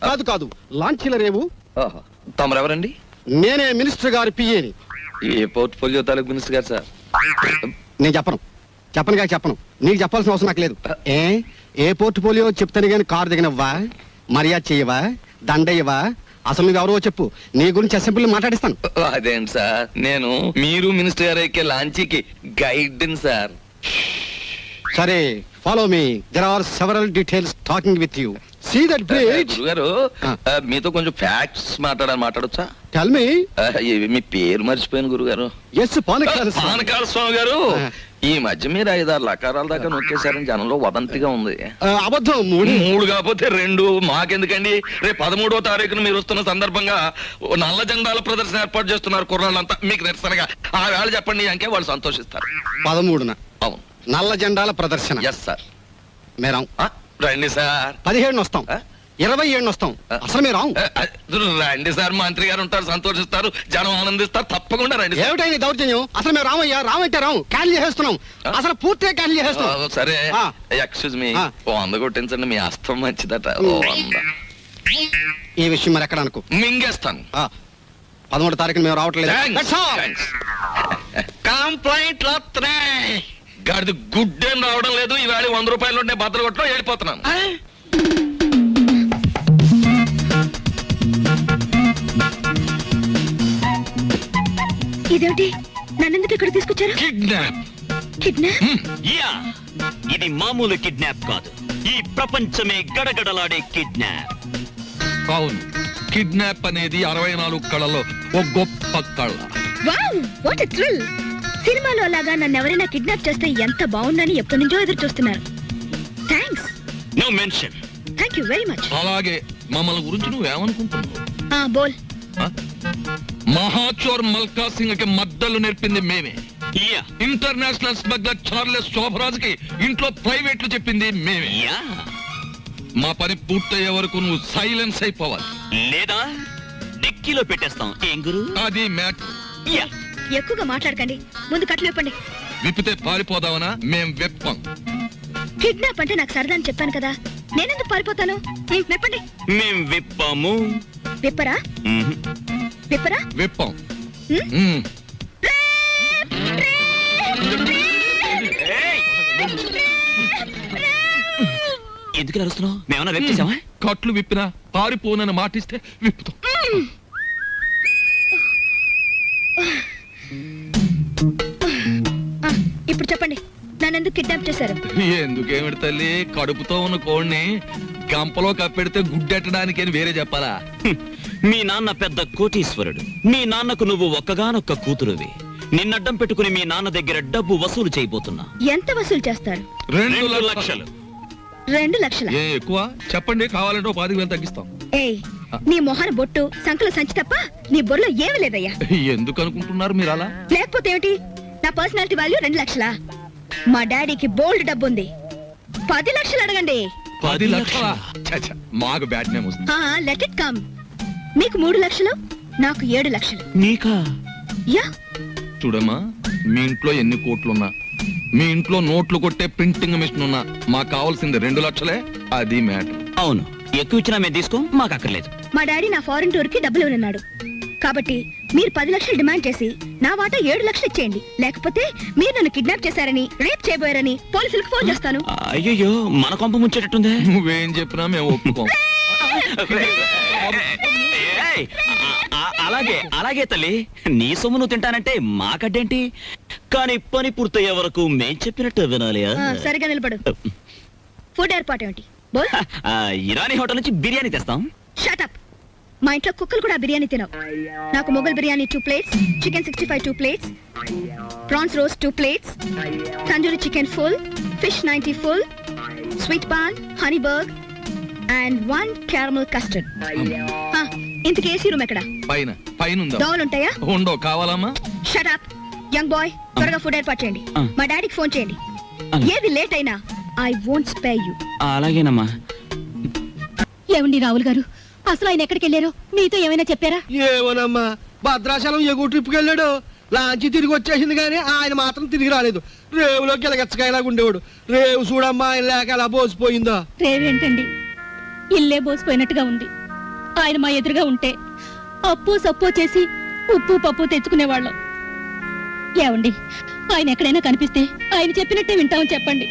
కాదు కాదు, లాంచీల రేవు. ఆహా. తమరెవరండి? నేనే మినిస్టర్ గారి పిఏని. ఏ పోర్ట్ఫోలియో తాలూకు మినిస్టర్ గారు సార్? నేను చెప్పను. నీకు చెప్పాల్సిన అవసరం నాకు లేదు. ఏ పోర్ట్ఫోలియో చెప్తాను గాని కారు దిగనవ్వా, మర్యాద చెయ్యవా, దండయ్యవా? అసలు నువ్వు ఎవరో చెప్పు, నీ గురించి అసెంబ్లీ మాట్లాడిస్తాను. అదేంటి సార్, నేను మీరు మినిస్టర్ గారు ఎక్కే లాంచీకి గైడ్ సార్. సరే, follow me. There are several details talking with you. See that bridge. గురుగారు, మీతో కొంచెం ఫ్యాక్ట్స్ మాట్లాడొచ్చా? Tell me. మీ పేరు మర్చిపోయాను గురుగారు. ఎస్, పానకాల స్వామి గారు. ఈ మధ్య మీరు 5-6 లకారాల దాకా నొక్కేశారని జనంలో వదంతిగా ఉంది. అబద్ధం. 3 కాకపోతే 2. మాకెందుకండి? రేపు 13వ తారీఖున మీరు వస్తున్న సందర్భంగా నల్ల జెండాల ప్రదర్శన ఏర్పాటు చేస్తున్నారు కుర్రాళ్ళంతా. మీకు నిరసనగా ఆ వేళ చెప్పండి అంకే వాళ్ళు సంతోషిస్తారు. 13న అవును, నల్ల జెండాల ప్రదర్శన. Yes sir. మేరాం. రండి సార్. 17 వస్తాం, 27 వస్తాం. అసలు మేరాం. రండి సార్, మంత్రి గారు ఉంటారు, సంతోషిస్తారు, జనం ఆనందిస్తారు. తప్పకుండా రండి. ఏమిటైంది దౌర్జన్యం? అసలు మేము రామయ్యా, రామంటే రాము, క్యాన్సిల్ చేసేస్తున్నాం. అసలు పూర్తిగా క్యాన్సిల్ చేసేస్తున్నాం. సరే, ఆ. Excuse me, 100 కొట్టించండి. మీ అస్తం మంచిదట. 100 ఈ విషయం మరి ఎక్కడ అనుకో, మింగేస్తాను. 13వ తారీఖున మేము రావట్లేదు. కంప్లైంట్ వస్తున్నాయి. గాడిది గుడ్డేం రావడం లేదు. ఈవేళ 100 రూపాయలు ఉంటే బద్దలు కొట్టడం వెళ్ళిపోతున్నాను. ఇదేంటి, నన్నెందుకు ఇక్కడ తీసుకొచ్చారు? కిడ్నాప్? యా, ఇది మామూలు కిడ్నాప్ కాదు. ఈ ప్రపంచమే గడగడలాడే కిడ్నాప్. అవును, కిడ్నాప్ అనేది 64 కళలో ఒక గొప్ప కళ. Wow, what a thrill! సినిమాలో లాగా నన్ను ఎవరైనా కిడ్నాప్ చేస్తే ఎంత బాగుందని ఎప్పటి నుంచో ఎదురు చూస్తున్నారు. Thanks. No mention. Thank you very much. అలాగే మమ్మల్ని గురించి నువ్వేమనుకుంటున్నావు? బోల్. మహాచోర్ మల్కా సింగ్ కి మద్దలు నేర్పింది మేమే. యా, ఇంటర్నేషనల్ స్మగ్లర్ చార్లెస్ శోభరాజ్కి ఇంట్లో ప్రైవేట్లు చెప్పింది మేమే. యా. మా పని పూర్తయ్యే వరకు నువ్వు సైలెన్స్ అయిపోవాలి, లేదా డిక్కీలో పెట్టేస్తాం. ఏం గురు? అది మ్యాటర్. యా. ఎక్కువగా మాట్లాడకండి, ముందు కట్లు విప్పండి. విప్పితే పారిపోదావనా? మేం విప్పం. కిడ్నాప్ అంటే నాకు సరదా అని చెప్పాను కదా, నేనెందుకు పారిపోతాను? విప్పండి. మేం విప్పాము. విప్పరా? విప్పరా? విప్పం. ఎందుకు అరుస్తున్నావు? మేమన్నా వెప్ చేసామా? కట్లు విప్పినా పారిపోనని మాటిస్తే విప్పుతాం. ఇప్పుడు చెప్పండి, నన్నెందుకు కిడ్నాప్ చేశారు? ఎందుకేమిటి తల్లి, కడుపుతో ఉన్న కోడిని గంపలో కప్పెడితే గుడ్డెట్టడానికి అని వేరే చెప్పాలా? మీ నాన్న పెద్ద కోటీశ్వరుడు. మీ నాన్నకు నువ్వు ఒక్కగానొక్క కూతురువి. నిన్నడ్డం పెట్టుకుని మీ నాన్న దగ్గర డబ్బు వసూలు చేయబోతున్నా. ఎంత వసూలు చేస్తారు? 2 లక్షలు. 2 లక్షల? ఏ ఎక్కువ చెప్పండి, కావాలంటే 10,000 తగ్గిస్తాం. ఏయ్, నీ మొహన బొట్టు, సంకల సంచి తప్ప నీ బొర్రలో ఏమీ లేదయ్యా. ఎందుకు అనుకుంటున్నారు మీరు అలా? లేకపోతే ఏమిటి, నా పర్సనాలిటీ వాల్యూ 2 లక్షలా? మా డాడీకి బోల్డ్ డబ్బు ఉంది, 10 లక్షలు అడగండి. 10 లక్షలా? మాకు బ్యాట్ నేమ్ వస్తుంది. Let it come. మీకు 3 లక్షలు, నాకు 7 లక్షలు. నీకా? యా. చూడమ్మా, మీ ఇంట్లో ఎన్ని కోట్లున్నా మీ ఇంట్లో నోట్లు కొట్టే ప్రింటింగ్ మిషన్ ఉన్నా మాకు కావాల్సింది 2 లక్షలే. అది మ్యాటర్. అవును, ఎక్కువ ఇచ్చినా మేము తీసుకో, మాకు అక్కర్లేదు. మా డాడీ నా ఫారెన్ టూర్ కి డబ్బులు ఇవ్వనున్నాడు కాబట్టి మీరు 10 లక్షలు డిమాండ్ చేసి నా వాటా 7 లక్షలు ఇచ్చేయండి. లేకపోతే మీరు నన్ను కిడ్నాప్ చేశారని, రేప్ చేయబోయారని పోలీసులకు ఫోన్ చేస్తాను. అయ్యో, మన కొంప ముంచేటట్టుందే. నువ్వేం చెప్పినా మేము ఒప్పుకోం. ఏయ్, అలాగే అలాగే తల్లి, నీ సొమ్ము నువ్వు తింటానంటే మాకడ్డేంటి? కానీ పని పూర్తయ్యే వరకు మేం చెప్పినట్టు వినాలి. సరిగా నిలబడు. ఫుడ్ ఏర్పాటు ఏమిటి? బోల్. ఇరానీ హోటల్ నుంచి బిర్యానీ తెస్తాం. Shut up. మా ఇంట్లో కుక్కలు కూడా బిర్యానీ తినవు. నాకు Mughal biryani 2 plates, chicken 65 2 plates, prawns roast 2 plates, tandoori chicken full, fish 90 full, sweet paan, honey burg and 1 caramel custard. ఇంతకీ ఏసీ రూమ్ ఎక్కడ? పైన ఉందా? దోవలు ఉంటాయా? ఉండో. కావాలమ్మా? Shut up young boy. త్వరగా ఫుడ్ ఏర్పాటు చేయండి. మా డాడీకి ఫోన్ చేయండి. ఏది లేట్ అయినా ఐ వోంట్ స్పేర్ యు. అలాగేనమ్మా. ఏమండి రావుల్ గారు, అసలు ఆయన ఎక్కడికి వెళ్ళారో మీతో ఏమైనా చెప్పారా? ఏమోనమ్మా, భద్రాచలం ఎగువ ట్రిప్కి వెళ్ళాడు. లాంచి తిరిగి వచ్చేసింది కానీ ఆయన మాత్రం తిరిగి రాలేదు. రేవులో గిలగచ్చకాయలాగా ఉండేవాడు. రేవు చూడమ్మా, ఆయన లేక ఎలా బోసిపోయిందో. రేవేంటండి, ఇల్లే బోసిపోయినట్టుగా ఉంది. ఆయన మా ఎదురుగా ఉంటే అప్పు సప్పు చేసి ఉప్పు పప్పు తెచ్చుకునేవాళ్ళం. ఏమండి, ఆయన ఎక్కడైనా కనిపిస్తే ఆయన చెప్పినట్టే వింటామని చెప్పండి.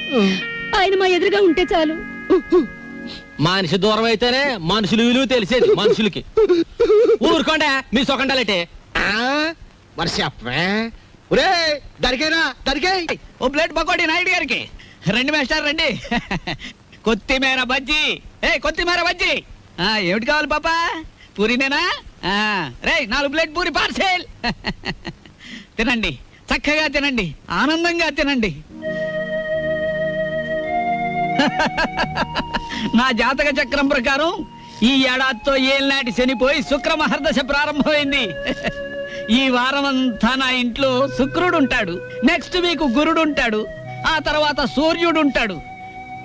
ఆయన మా ఎదురుగా ఉంటే చాలు. మనిషి దూరం అయితేనే మనుషులు విలువ తెలిసేది మనుషులకి. ఊరుకోండా మీ సొకండాలంటే. మరి చెప్పే. ఒరే దరికేనా, దరికే. ఓ ప్లేట్ పకోడీ నాయుడు గారికి. రండి మేస్టర్ రండి. కొత్తిమీర బజ్జీ. కొత్తిమీర బజ్జీ. ఏమిటి కావాలి పాపా? పూరినేనా? రే 4 ప్లేట్ పూరి పార్సెల్. తినండి, చక్కగా తినండి, ఆనందంగా తినండి. నా జాతక చక్రం ప్రకారం ఈ ఏడాదితో ఏళ్ళనాటి శనిపోయి శుక్ర మహర్దశ ప్రారంభమైంది. ఈ వారం అంతా నా ఇంట్లో శుక్రుడు ఉంటాడు, నెక్స్ట్ వీక్ గురుడు ఉంటాడు, ఆ తర్వాత సూర్యుడు ఉంటాడు.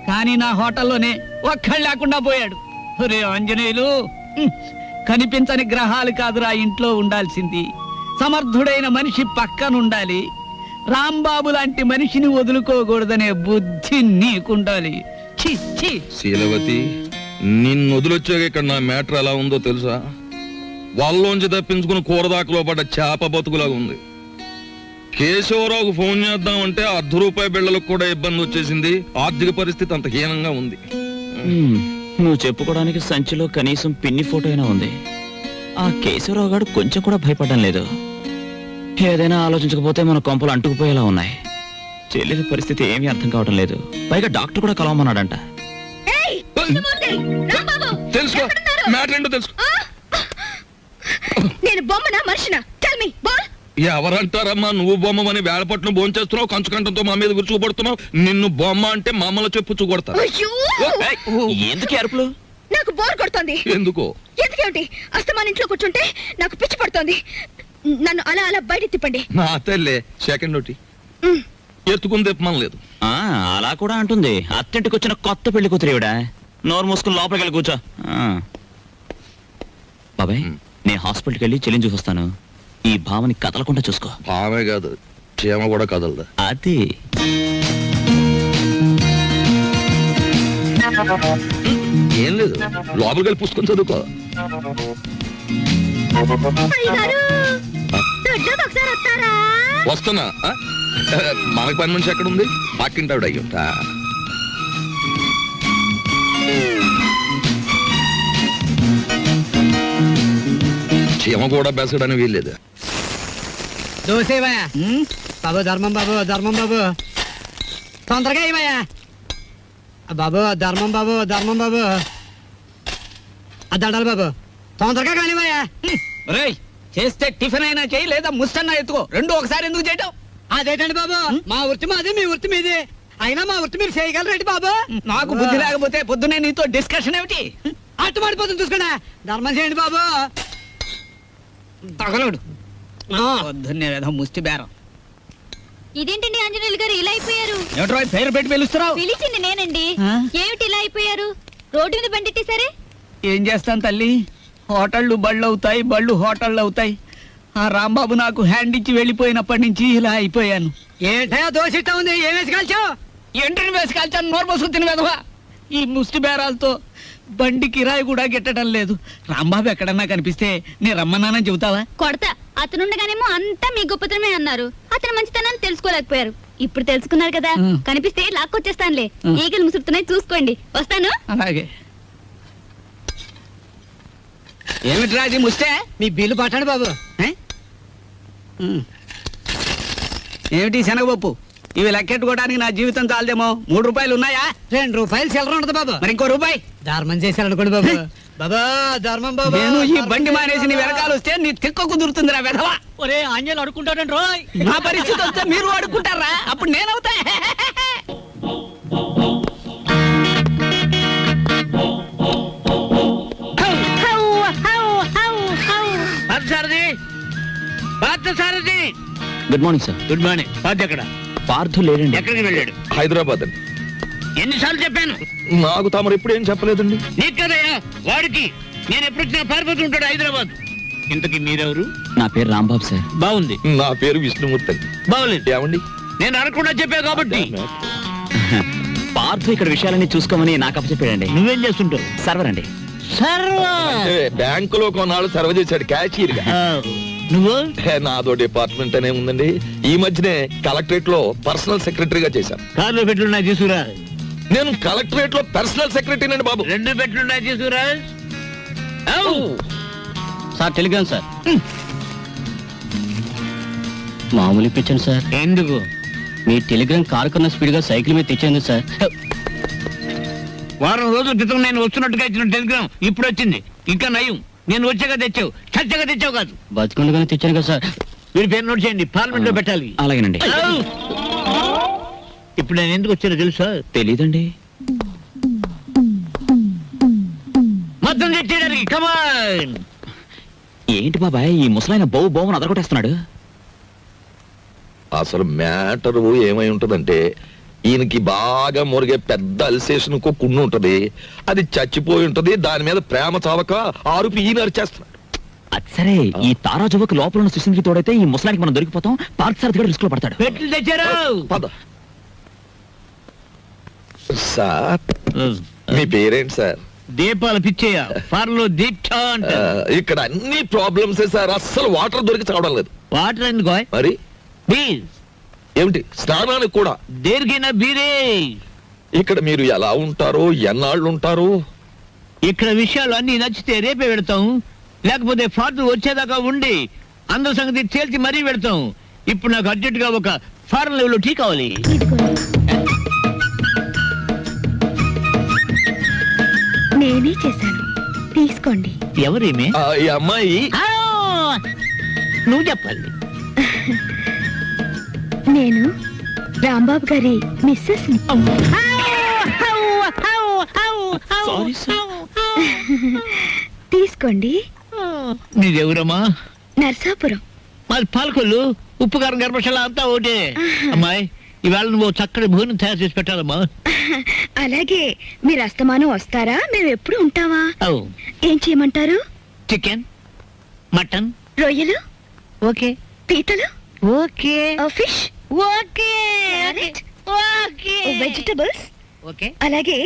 కానీ నా హోటల్లోనే ఒక్కడు లేకుండా పోయాడు. ఒరే ఆంజనేయులు, కనిపించని గ్రహాలు కాదురా ఇంట్లో ఉండాల్సింది. సమర్థుడైన మనిషి పక్కనుండాలి. రాంబాబు లాంటి మనిషిని వదులుకోకూడదనే బుద్ధి నీకుండాలి. ఛీ, ఛీ. శీలవతి, నిన్ను వదిలొచ్చాక ఇక్కడ నా మ్యాటర్ ఎలా ఉందో తెలుసా? వాళ్ళలోంచి తప్పించుకుని కూరదాకలో పడ్డ చేప బతుకులాగా ఉంది. కేశవరావుకు ఫోన్ చేద్దామంటే ₹1 బిళ్ళలకు కూడా ఇబ్బంది వచ్చేసింది. ఆర్థిక పరిస్థితి అంత హీనంగా ఉంది. నువ్వు చెప్పుకోవడానికి సంచిలో కనీసం పిన్ని ఫోటో అయినా ఉంది. ఆ కేశవరావు గారు కొంచెం కూడా భయపడడం లేదు. ఏదైనా ఆలోచించకపోతే మన కొంపలు అంటుకుపోయేలా ఉన్నాయి. చెల్లెలి పరిస్థితి ఏమీ అర్థం కావడం లేదు. పైగా డాక్టర్ కూడా కలవమన్నాడంట. తెలుసుకో, మ్యాటర్ ఏంటో తెలుసుకో. నేను బొమ్మనా మనిషినా? Tell me. బోల్. ఎవరంటారమ్మా నువ్వు బొమ్మని? వేళపట్నం భోంచేస్తున్నావు, కంచుకంఠంతో మా మీద విరుచుకుపడుతున్నావు. నిన్ను బొమ్మ అంటే మమ్మల్ని చెప్పు చూకొడతా. అయ్యో! ఎందుకు అరుపులు? నాకు బోర్ కొడుతోంది. ఎందుకో? ఎందుకేమిటి? అస్తమాన్ ఇంట్లో కూర్చుంటే నాకు పిచ్చి పడుతోంది. నన్ను అలా అలా బయట తిప్పండి. నా తల్లే సెకండ్ ఒకటి ఎత్తుకుని తిప్పమని లేదు. అలా కూడా అంటుంది. అత్తింటికి వచ్చిన కొత్త పెళ్లి కూతురేవిడా. నోరు మూసుకుని లోపలికి వెళ్ళి కూర్చో. బాబాయ్, నేను హాస్పిటల్కి వెళ్ళి చెల్లిని చూసొస్తాను. ఈ భావని కదలకుండా చూసుకో. భావే కాదు, చీమ కూడా కదలదా. అది ఏం లేదు, లోపలికి వెళ్ళి పుస్తకం చదువుకో. వస్తున్నా. మనకు పని మనిషి ఎక్కడ ఉంది? పక్కింటావిడ అయ్యుంటా. చీమ కూడా బెసడని వీల్లేదు. దోసేవయ్యా బాబు. ధర్మం బాబు, ధర్మం బాబు, తొందరగా ఇవయ్యా బాబు. ధర్మం బాబు, ధర్మం బాబు, దండాలి బాబు, తొందరగా కానివయ్యా. రేయ్, చేస్తే టిఫిన్ అయినా చేయి, లేదా ముస్తన్నా ఎత్తుకో. రెండు ఒకసారి ఎందుకు చేయటం? అదేటండి బాబు, మా వృత్తి మాది, మీ వృత్తి మీది. అయినా మా వృత్తి మీరు చేయగలరేంటి బాబు? నాకు బుద్ధి లేకపోతే పొద్దునే నీతో డిస్కషన్ ఏమిటి? అట్టుమాడిపోతుంది చూసుకోండి. ధర్మం చేయండి బాబు. తగలడు పొద్దున్నే ఏదో ముష్టి బేరం. ఇదేంటండి ఆంజనేయులు గారు ఇలా అయిపోయారు? ఏమిట్రా పేరు పెట్టి పిలుస్తున్నావు? పిలిచింది నేనండి. ఏమిటి ఇలా అయిపోయారు? రోడ్డు మీద బండిట్టి సరే. ఏం చేస్తాను తల్లి, హోటళ్ళు బళ్ళు అవుతాయి, బళ్ళు హోటళ్ళు అవుతాయి. ఆ రాంబాబు నాకు హ్యాండ్ ఇచ్చి వెళ్ళిపోయినప్పటి నుంచి ఇలా అయిపోయాను. ఏంటో దోశ ఉంది ఏమేసి కాల్చావు? ఎంట్రీని వేసి కాల్చాను, నోరు పోసుకు తిని వెధవా. ఈ ముష్టి బేరాలతో బండి కిరాయి కూడా గిట్టడం లేదు. రాంబాబు ఎక్కడన్నా కనిపిస్తే నేను రమ్మన్నానని చెబుతావా? కొడతా. అతనుండగానేమో అంతా మీ గొప్పతనమే అన్నారు. అతని మంచితనాన్ని తెలుసుకోలేకపోయారు. ఇప్పుడు తెలుసుకున్నారు కదా, కనిపిస్తే లాక్కొచ్చేస్తానులే. ఈగలు ముసురుతున్నాయి, చూసుకోండి. వస్తాను. అలాగే. ఏమిట్రా అది ముస్తే? మీ బిల్లు పట్టండి బాబు. ఏమిటి శనగపప్పు? ఇవి లెక్కెట్టుకోవడానికి నా జీవితం చాలదేమో. 3 రూపాయలు ఉన్నాయా? 2 రూపాయలు చిల్లర ఉండదు బాబు. మరి ఇంకో రూపాయి ధర్మం చేశారనుకోండి బాబు. బాబా ధర్మం బాబు. నేను ఈ బండి మానేసి నీ వెనకాల వస్తే నీ తిక్క కుదురుతుందిరా వెధవా. ఒరే ఆంజలు అడుకుంటాడండి రోయ్. నా పరిస్థితి వస్తే మీరు అడుక్కుంటారా? అప్పుడు నేనవుతా. Sarathi, good morning sir. Good morning. Party ఎక్కడ? పార్థు లేడండి. ఎక్కడికి వెళ్ళాడు? హైదరాబాద్ అండి. ఎన్నిసార్లు చెప్పాను? నాకు తమరు ఎప్పుడు ఏం చెప్పలేదండి. నీకు కదయ్యా వాడికి. నేను ఎప్పుడు వచ్చినా పారిపోతూ ఉంటాడు హైదరాబాద్. ఇంతకీ మీరెవరు? నా పేరు రాంబాబు సార్. బాగుంది. నా పేరు విష్ణుమూర్తి అండి. బాగులేదు. ఏమండి? నేను అనకుండా చెప్పా కాబట్టి. పార్థు ఇక్కడ విషయాలన్నీ చూసుకోమని నాకు అప్పచెప్పాడండి. నువ్వేం చేస్తుంటావు? సర్వర్ అండి. అంటే బ్యాంకులో కొన్నాళ్ళు సర్వ చేశాడు క్యాషియర్ గా. నువ్వు? నాదో డిపార్ట్మెంట్ అనే ఉందండి. ఈ మధ్యనే కలెక్టరేట్ లో పర్సనల్ సెక్రటరీగా చేశాను. కార్లో పెట్లున్నాయి తీసుకురా. నేను కలెక్టరేట్ లో పర్సనల్ సెక్రటరీ అండి బాబు. 2 పెట్లున్నాయి తీసుకురా. Sir Telegram sir. మామూలు ఇప్పించండి సార్. ఎందుకు? మీ టెలిగ్రామ్ కారు కన్నా స్పీడ్ గా సైకిల్ మీద తెచ్చేందు సార్. వారం రోజుల క్రితం నేను వస్తున్నట్టుగా ఇచ్చిన టెలిగ్రామ్ ఇప్పుడు వచ్చింది. ఇంకా నయం, నేను వచ్చాక తెచ్చావు, చచ్చాక తెచ్చావు కాదు. బతుకుండగానే తెచ్చాను కదా సార్. మీరు పేరు నోట్ చేయండి, పార్లమెంట్ లో పెట్టాలి. అలాగేనండి. ఇప్పుడు నేను ఎందుకు వచ్చానో తెలుసా? తెలీదండి. మొత్తం తెచ్చేయడానికి. కమాన్. ఏంటి బాబాయ్ ఈ ముసలాయన బౌ బౌని అదరగొట్టేస్తున్నాడు? అసలు మ్యాటర్ ఏమై ఉంటదంటే, ఈయనకి బాగా మురిగే పెద్ద అల్సేషన్ కుండు ఉంటది. అది చచ్చిపోయి ఉంటది. దాని మీద ప్రేమ చావక ఆరుపి ఈయన అరిచేస్తున్నాడు. అది సరే, ఈ తారా జువకు లోపల ఉన్న సుశీల్కి తోడైతే ఈ ముసలానికి మనం దొరికిపోతాం. పార్థ సార్ దగ్గర రిస్క్ లో పడతాడు. పెట్లు తెచ్చారు. పద సార్. మీ పేరేంటి సార్? దీపాలు పిచ్చేయ. ఫార్లో దీక్ష అంటారు. ఇక్కడ అన్ని ప్రాబ్లమ్స్ సార్. అస్సలు వాటర్ దొరికి చావడం లేదు. వాటర్ ఎందుకో? మరి ప్లీజ్. ఏమిటి స్నానానికి కూడా? దేనికైనా బీరే. ఇక్కడ మీరు ఎలా ఉంటారో, ఎన్నాళ్ళు ఉంటారు? ఇక్కడ విషయాలు అన్ని నచ్చితే రేపే పెడతాం, లేకపోతే ఫార్దు వచ్చేదాకా ఉండి అందరి సంగతి తేల్చి మరీ పెడతాం. ఇప్పుడు నాకు అర్జెంట్ గా ఒక ఫారెన్ లెవెల్ టీ కావాలి. నేనే చేశాను, తీసుకోండి. ఎవరేమే? ఈ అమ్మాయి నువ్వు చెప్పాలి. నేను రాంబాబు గారి మిస్సెస్ ని. Sorry sir. తీసుకోండి. నీదెవరమ్మా? నర్సాపురం. మాది పాలకొల్లు. ఉప్పు కారం గర్భశాల అంతా ఒకటే. అమ్మాయి ఇవాళ నువ్వు చక్కటి భోజనం తయారు చేసి పెట్టాలమ్మా. అలాగే మీరు అస్తమానం వస్తారా? మేము ఎప్పుడు ఉంటావా? ఏం చేయమంటారు? చికెన్, మటన్, రొయ్యలు, ఓకే. పీతలు, okay. Fish, okay. Okay. Vegetables, okay. అలాగే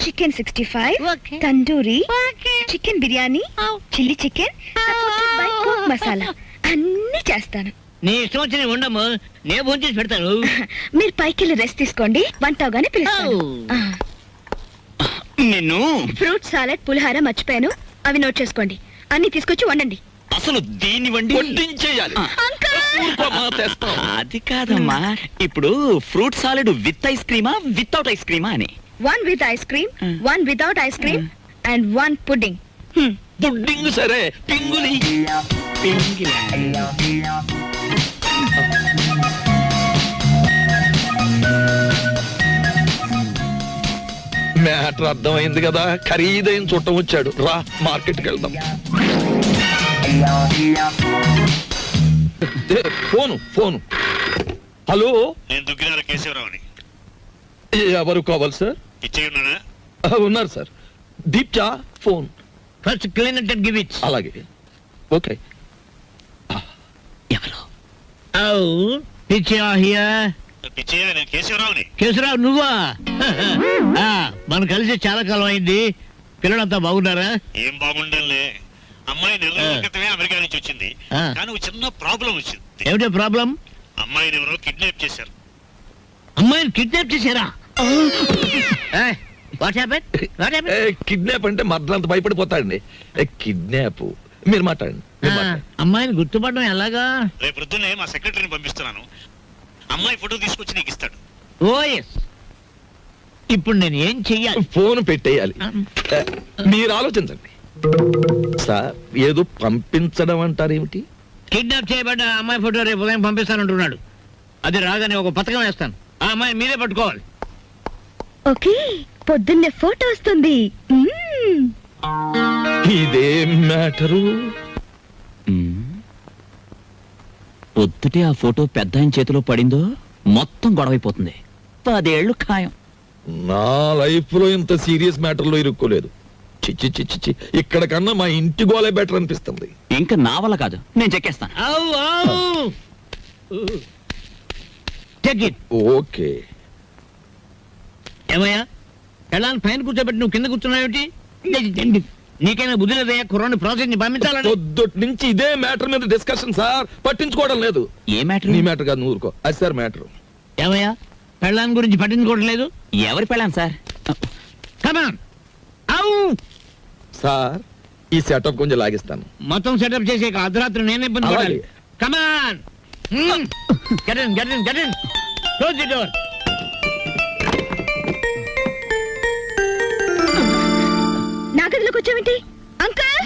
chicken 65, okay. Tandoori, okay. Chicken biryani, chilli chicken, supported by cook masala అన్ని చేస్తాను. నీ ఇష్టం వచ్చి ఉండము, నేను ఫోన్ చేసి పెడతాను. మీరు పైకి వెళ్ళి రెస్ట్ తీసుకోండి, వంట అవగానే పిలుస్తాను. నిన్ను ఫ్రూట్ సాలెడ్, పులిహార మర్చిపోయాను, అవి నోట్ చేసుకోండి. అన్ని తీసుకొచ్చి వండండి. అసలు దీన్ని వండి వడ్డించేయాలి. తెస్తాం. అది కాదమ్మా, ఇప్పుడు ఫ్రూట్ సాలెడ్ విత్ ఐస్ క్రీమా వితౌట్ ఐస్ క్రీమా అని. 1 with ice cream, 1 without ice cream, and 1 pudding. Pudding సరే, పింగులి. మ్యాటర్ అర్థమైంది కదా. ఖరీదైన చుట్టం వచ్చాడు. రా మార్కెట్కి వెళ్దాం. Phone phone. హలో, నేను దుగ్గినార కేశవరావుని. ఎవరు కావాలి సార్? ఇచ్చేయున్నానా? ఉన్నారు సార్. దీప్చా phone. First clean and give it. అలాగే, ఓకే. పిచ్చయ్య నేను కేశవరావుని. కేశరావు నువ్వా మనం కలిసి చాలా కాలం అయింది. పిల్లలంతా బాగున్నారా? ఏం బాగుండంలే. అమ్మాయి నెల రోజుల క్రితమే అమెరికా నుంచి వచ్చింది. ఆ. కానీ ఒక చిన్న ప్రాబ్లం వచ్చింది. ఏమిటో ప్రాబ్లం? అమ్మాయిని ఎవరో కిడ్నాప్ చేశారు. అమ్మాయిని కిడ్నాప్ చేశారా? What happen? What happen? Kidnap అంటే మర్డర్ భయపడిపోతాడండి. కిడ్నాప్ మీరు మాట్లాడండి, మీరు మాట్లాడండి. అమ్మాయిని గుర్తుపడడం ఎలాగా? రేపు పొద్దున్నే మా సెక్రటరీని పంపిస్తున్నాను. అమ్మాయి ఫోటో తీసుకొచ్చి నీకు ఇస్తాడు. ఓ ఎస్. ఇప్పుడు నేను ఏం చెయ్యాలి? ఫోన్ పెట్టేయాలి. మీరు ఆలోచించండి సార్. ఏదో పంపించడం అంటారేమిటి? కిడ్నాప్ చేయబడ్డ అమ్మాయి ఫోటో రేపు ఉదయం పంపిస్తానంటున్నాడు. అది రాగానే ఒక పథకం వేస్తాను. ఆ అమ్మాయి మీరే పట్టుకోవాలి. ఓకే, పొద్దున్నే ఫోటో వస్తుంది. ఇదేం మ్యాటరు? పొద్దుటే ఆ ఫోటో పెద్ద ఆయన చేతిలో పడిందో మొత్తం గొడవైపోతుంది. 10 ఏళ్ళు ఖాయం. నా లైఫ్ లో ఇంత సీరియస్ మ్యాటర్ లో ఇరుక్కోలేదు. చిచ్చి చిచ్చి చి ఇక్కడ కన్నా మా ఇంటి గోలే బెటర్ అనిపిస్తుంది. ఇంకా నా వల్ల కాదు, నేను చెక్కేస్తాను. ఓకే. ఏమయ్యా, ఎలాంటి పైన కూర్చోబెట్టి నువ్వు కింద కూర్చున్నావేంటి? నీకైనా బుద్ధి లేదయ్యా, కుర్రాన్ని ప్రాసెస్ ని పంపించాలని. పొద్దుటి నుంచి ఇదే మ్యాటర్ మీద డిస్కషన్ సార్. పట్టించుకోవడం లేదు. ఏ మ్యాటర్? నీ మ్యాటర్ కాదు, నువ్వు ఊరుకో. అది సార్ మ్యాటర్. ఏమయ్యా, పెళ్ళాన్ని గురించి పట్టించుకోవట్లేదు? ఎవరి పెళ్ళాను సార్? కమాన్. సార్ ఈ సెటప్ కొంచెం లాగిస్తాను. మొత్తం సెటప్ చేసే అర్ధరాత్రి నేను ఇబ్బంది పడాలి. అలాగే. కమాన్. Get in, get in, get in. Close the door. నా గదిలోకి వచ్చావేంటి అంకల్?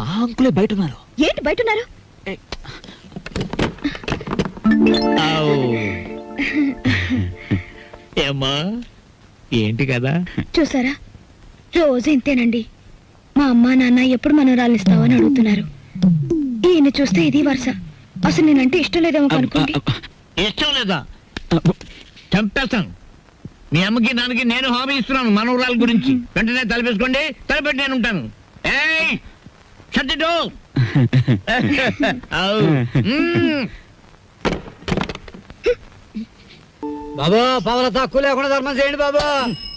ఆ అంకులే బయట ఉన్నారు. ఏంటి బయట ఉన్నారు? ఏమ్మా, ఏంటి కదా? చూసారా, రోజు ఇంతేనండి. మా అమ్మా నాన్న ఎప్పుడు మనవరాలు ఇస్తావని అడుగుతున్నారు. ఈయన చూస్తే ఇది వరుస. అసలు నేనంటే ఇష్టం లేదేమో అనుకోండి. ఇష్టం లేదా? చంపేస్తాను. మీ అమ్మకి నాన్నకి నేను హామీ ఇస్తున్నాను మనవరాల గురించి. వెంటనే తలపేసుకోండి, తలపెట్టి నేను ఉంటాను. ఏయ్, shut the door. బాబా పవల తక్కువ లేకుండా ధర్మం చేయండి బాబా.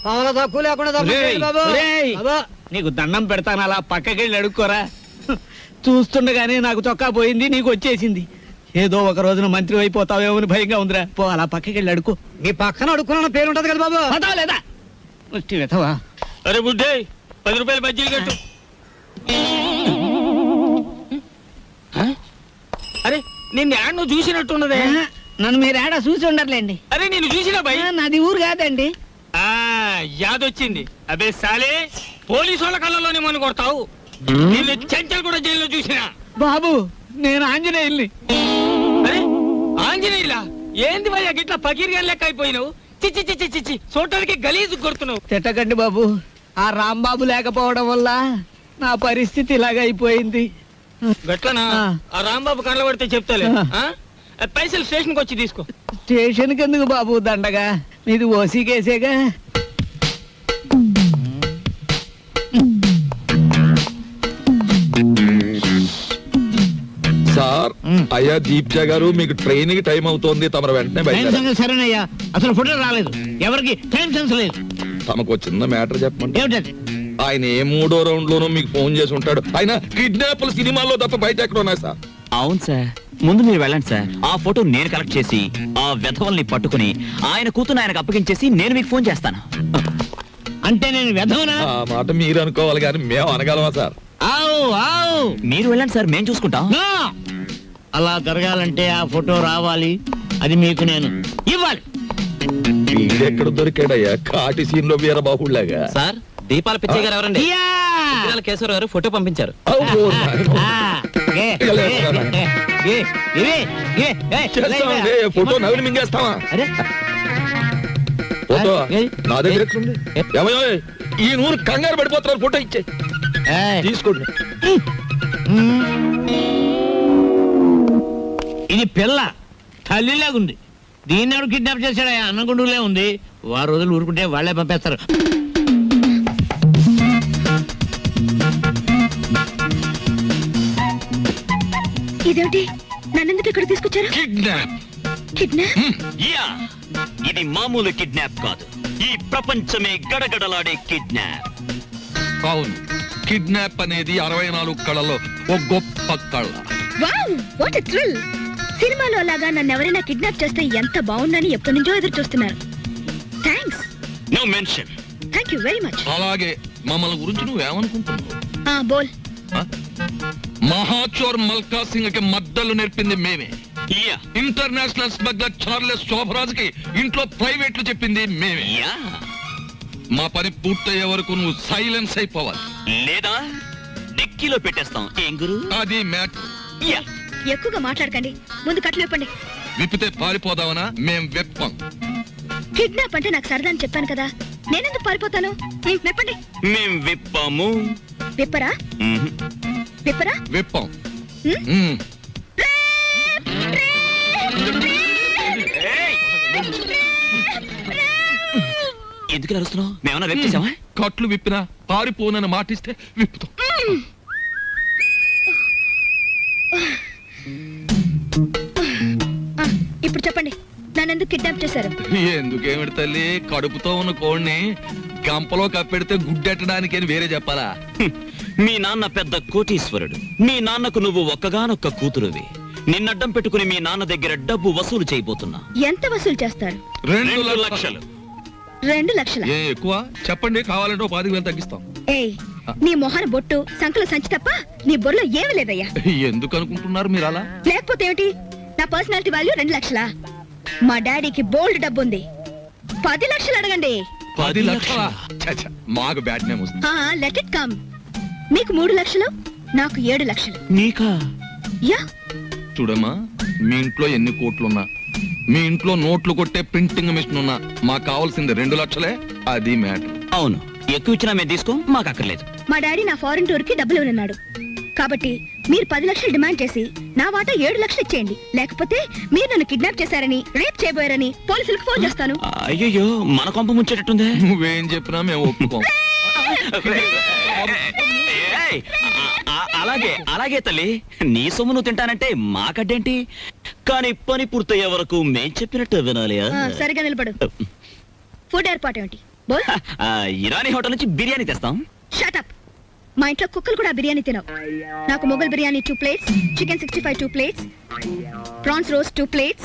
పవల తక్కువ లేకుండా ధర్మం చేయండి బాబా. బాబా నీకు దండం పెడతాను, అలా పక్కకెళ్ళి అడుక్కోరా. చూస్తుండగానే నాకు చొక్కా పోయింది, నీకు వచ్చేసింది. ఏదో ఒక రోజున మంత్రి అయిపోతావేమో అని భయంగా ఉందిరా. పో అలా పక్కకెళ్ళి అడుకో. నీ పక్కన అడుక్కున్న పేరు ఉంటది కదా బాబా. పతావా లేదా? ముష్టి వెతవా. అరే బుడ్డే, 10 రూపాయలు బజ్జీలు కట్టు. అరే నిన్ను యాడ్ నువ్వు చూసినట్టున్నదే. నన్ను మీరు ఏడా చూసి ఉండర్లేండి. అరే నేను చూసినా భయ్. నాది ఊరు కాదండి. యాదొచ్చింది. అబే సాలే, పోలీసు వాళ్ళ కళ్ళలోనే మన కొడతావు. నిన్ను చెంచల్ కూడా జైల్లో చూసినా. బాబు నేను ఆంజనేయుల్ని. అరే ఆంజనేయులా? ఏంది భయ్యా గిట్లా పకీర్గా లెక్క అయిపోయినావు? చిచ్చి చిచ్చి చిచ్చి చూడటానికి గలీజు కొడుతున్నావు. తిట్టకండి బాబు, ఆ రాంబాబు లేకపోవడం వల్ల నా పరిస్థితి ఇలాగ అయిపోయింది. గట్లనా? ఆ రాంబాబు కళ్ళ పడితే చెప్తాలే. పైసలు స్టేషన్కి వచ్చి తీసుకో. స్టేషన్కి ఎందుకు బాబు దండగా? మీది ఓసీ కేసేగా. సార్ అయ్యా దీప్జా గారు, మీకు ట్రైన్ కి టైం అవుతోంది. తమరు వెంటనే టైం బయట. సంగతి సరేనయ్యా, అసలు ఫోటో రాలేదు. ఎవరికి టైం సెన్స్ లేదు. తమకు చిన్న మ్యాటర్ చెప్పండి. ఏమిటది? ఆయన ఏ 3వ రౌండ్ లోనూ మీకు ఫోన్ చేసి ఉంటాడు. ఆయన కిడ్నాప్ల సినిమాల్లో తప్ప బయట ఎక్కడ ఉన్నాయి సార్? అవును సార్, ముందు మీరు వెళ్ళండి సార్. ఆ ఫోటో నేను కలెక్ట్ చేసి ఆ వెధవల్ని పట్టుకుని ఆయన కూతురు ఆయనకు అప్పగించేసి నేను మీకు ఫోన్ చేస్తాను. అంటే నేను వెధవనా? ఆ మాట మీరు అనుకోవాలి కానీ మేము అనగలమా సార్? ఆవు ఆవు. మీరు వెళ్ళండి సార్, మేము చూసుకుంటాం. No! అలా జరగాలంటే ఆ ఫోటో రావాలి. అది మీకు నేను ఇవ్వాలి. వీడెక్కడ దొరికాడయ్యా కాటి సీన్ లో వీరబాహుళ్లాగా? సార్, దీపాల పిచ్చయ్య గారు ఎవరండి? యా! కేశవరావు గారు ఫోటో పంపించారు. అబ్బో, నాయనో. ఏ, ఏ, ఇవి, ఏ, ఏ, చేస్తామండి. ఫోటో నవ్వులు మింగేస్తావా? అరే, ఫోటో ఏ? నా దగ్గర ఎక్కడుంది? ఏమయ్యో, ఈ నూరు కంగారు పడిపోతున్నారు. ఫోటో ఇచ్చే ఏయ్. తీసుకోండి. ఇది పిల్ల తల్లిలాగుంది. దీన్ని ఎవరు కిడ్నాప్ చేశాడా? అన్నగుండులే ఉంది. 6 రోజులు ఊరుకుంటే వాళ్ళే పంపేస్తారు. ఇదేమిటి, నా నన్నెందుకు ఇక్కడ తీసుకొచ్చారు? కిడ్నాప్. కిడ్నాప్? యా, ఇది మామూలు కిడ్నాప్ కాదు. ఈ ప్రపంచమే గడగడలాడే కిడ్నాప్. అవును, కిడ్నాప్ అనేది 64 కళలో ఒక గొప్ప కళ. Wow, what a thrill! సినిమాలో లాగా నన్ను ఎవరైనా కిడ్నాప్ చేస్తే ఎంత బాగుందని ఎప్పటి నుంచో ఎదురు చూస్తున్నారు. Thanks. No mention. Thank you very much. అలాగే మమ్మల్ని గురించి నువ్వేమనుకుంటున్నావు? బోల్. మహాచోర్ మల్కా సింగ్ కి మద్దలు నేర్పింది మేమే. Yeah, international smuggler Charles Shobharaj కి ఇంట్లో ప్రైవేట్లు చెప్పింది మేమే. యా. మా పని పూర్తయ్యే వరకు నువ్వు సైలెన్స్ అయిపోవాలి, లేదా డిక్కీలో పెట్టేస్తాం. ఏం గురు? అది మ్యాటర్. యా. ఎక్కువగా మాట్లాడకండి, ముందు కట్లు విప్పండి. విప్పితే పారిపోదావనా? మేం వెప్పం. కిడ్నాప్ అంటే నాకు సరదా అని చెప్పాను కదా, నేనెందుకు పారిపోతాను? విప్పండి. మేం విప్పాము. విప్పరా? విప్పరా? వెప్పం. హ్మ్? ఎందుకు అరుస్తున్నావు? మేమన్నా వెప్పేసామా? కట్లు విప్పినా పారిపోనని మాటిస్తే విప్పుతాం. ఇప్పుడు చెప్పండి, నన్నెందుకు కిడ్నాప్ చేశారు? ఎందుకేమిటి తల్లి, కడుపుతో ఉన్న కోడిని గంపలో కప్పెడితే గుడ్డెట్టడానికి అని వేరే చెప్పాలా? మీ నాన్న పెద్ద కోటీశ్వరుడు. మీ నాన్నకు నువ్వు ఒక్కగానొక్క కూతురువి. నిన్నడ్డం పెట్టుకుని మీ నాన్న దగ్గర డబ్బు వసూలు చేయబోతున్నా. ఎంత వసూలు చేస్తారు? 2 లక్షలు. 2 లక్షల? ఏ ఎక్కువ చెప్పండి, కావాలంటే 10,000 తగ్గిస్తాం. ఏయ్, నీ మొహన బొట్టు, సంకల సంచి తప్ప నీ బొర్రలో ఏమీ లేదయ్యా. ఎందుకు అనుకుంటున్నారు మీరు అలా? లేకపోతే ఏమిటి? నా పర్సనాలిటీ వాల్యూ 2 లక్షలా? మా డాడీకి బోల్డ్ డబ్బు ఉంది. 10 లక్షలు అడగండి. 10 లక్షలా? ఛ, మాకు బ్యాడ్ నేమ్ వస్తుంది. Let it come. మీకు 3 లక్షలు, నాకు 7 లక్షలు. నీకా? యా. చూడమ్మా, మీ ఇంట్లో ఎన్ని కోట్లున్నా, మీ ఇంట్లో నోట్లు కొట్టే ప్రింటింగ్ మిషన్ ఉన్నా, మాకు కావాల్సింది 2 లక్షలే. అది మ్యాటర్. అవును, ఎక్కువ ఇచ్చినా మేము తీసుకో, మాకు అక్కర్లేదు. మా డాడీ నా ఫారెన్ టూర్ కి డబ్బులు ఇవ్వనున్నాడు. కాబట్టి మీరు 10 లక్షలు డిమాండ్ చేసి నా వాటా 7 లక్షలు ఇచ్చేయండి. లేకపోతే మీరు నన్ను కిడ్నాప్ చేశారని, రేప్ చేయబోయారని పోలీసులకు ఫోన్ చేస్తాను. అయ్యో, మన కొంప ముంచేటట్టుందే. నువ్వేం చెప్పినా మేము ఒప్పుకోం. ఏయ్, అలాగే అలాగే తల్లి, నీ సొమ్ము నువ్వు తింటానంటే మాకడ్డేంటి? కానీ పని పూర్తయ్యే వరకు మేం చెప్పినట్టు వినాలి. సరిగా నిలబడు. ఫుడ్ ఏర్పాటు ఏమిటి? బోల్. ఇరానీ హోటల్ నుంచి బిర్యానీ తెస్తాం. Shut up. మా ఇంట్లో కుక్కలు కూడా బిర్యానీ తినవు. నాకు Mughal biryani 2 plates, chicken 65 2 plates, prawns roast 2 plates,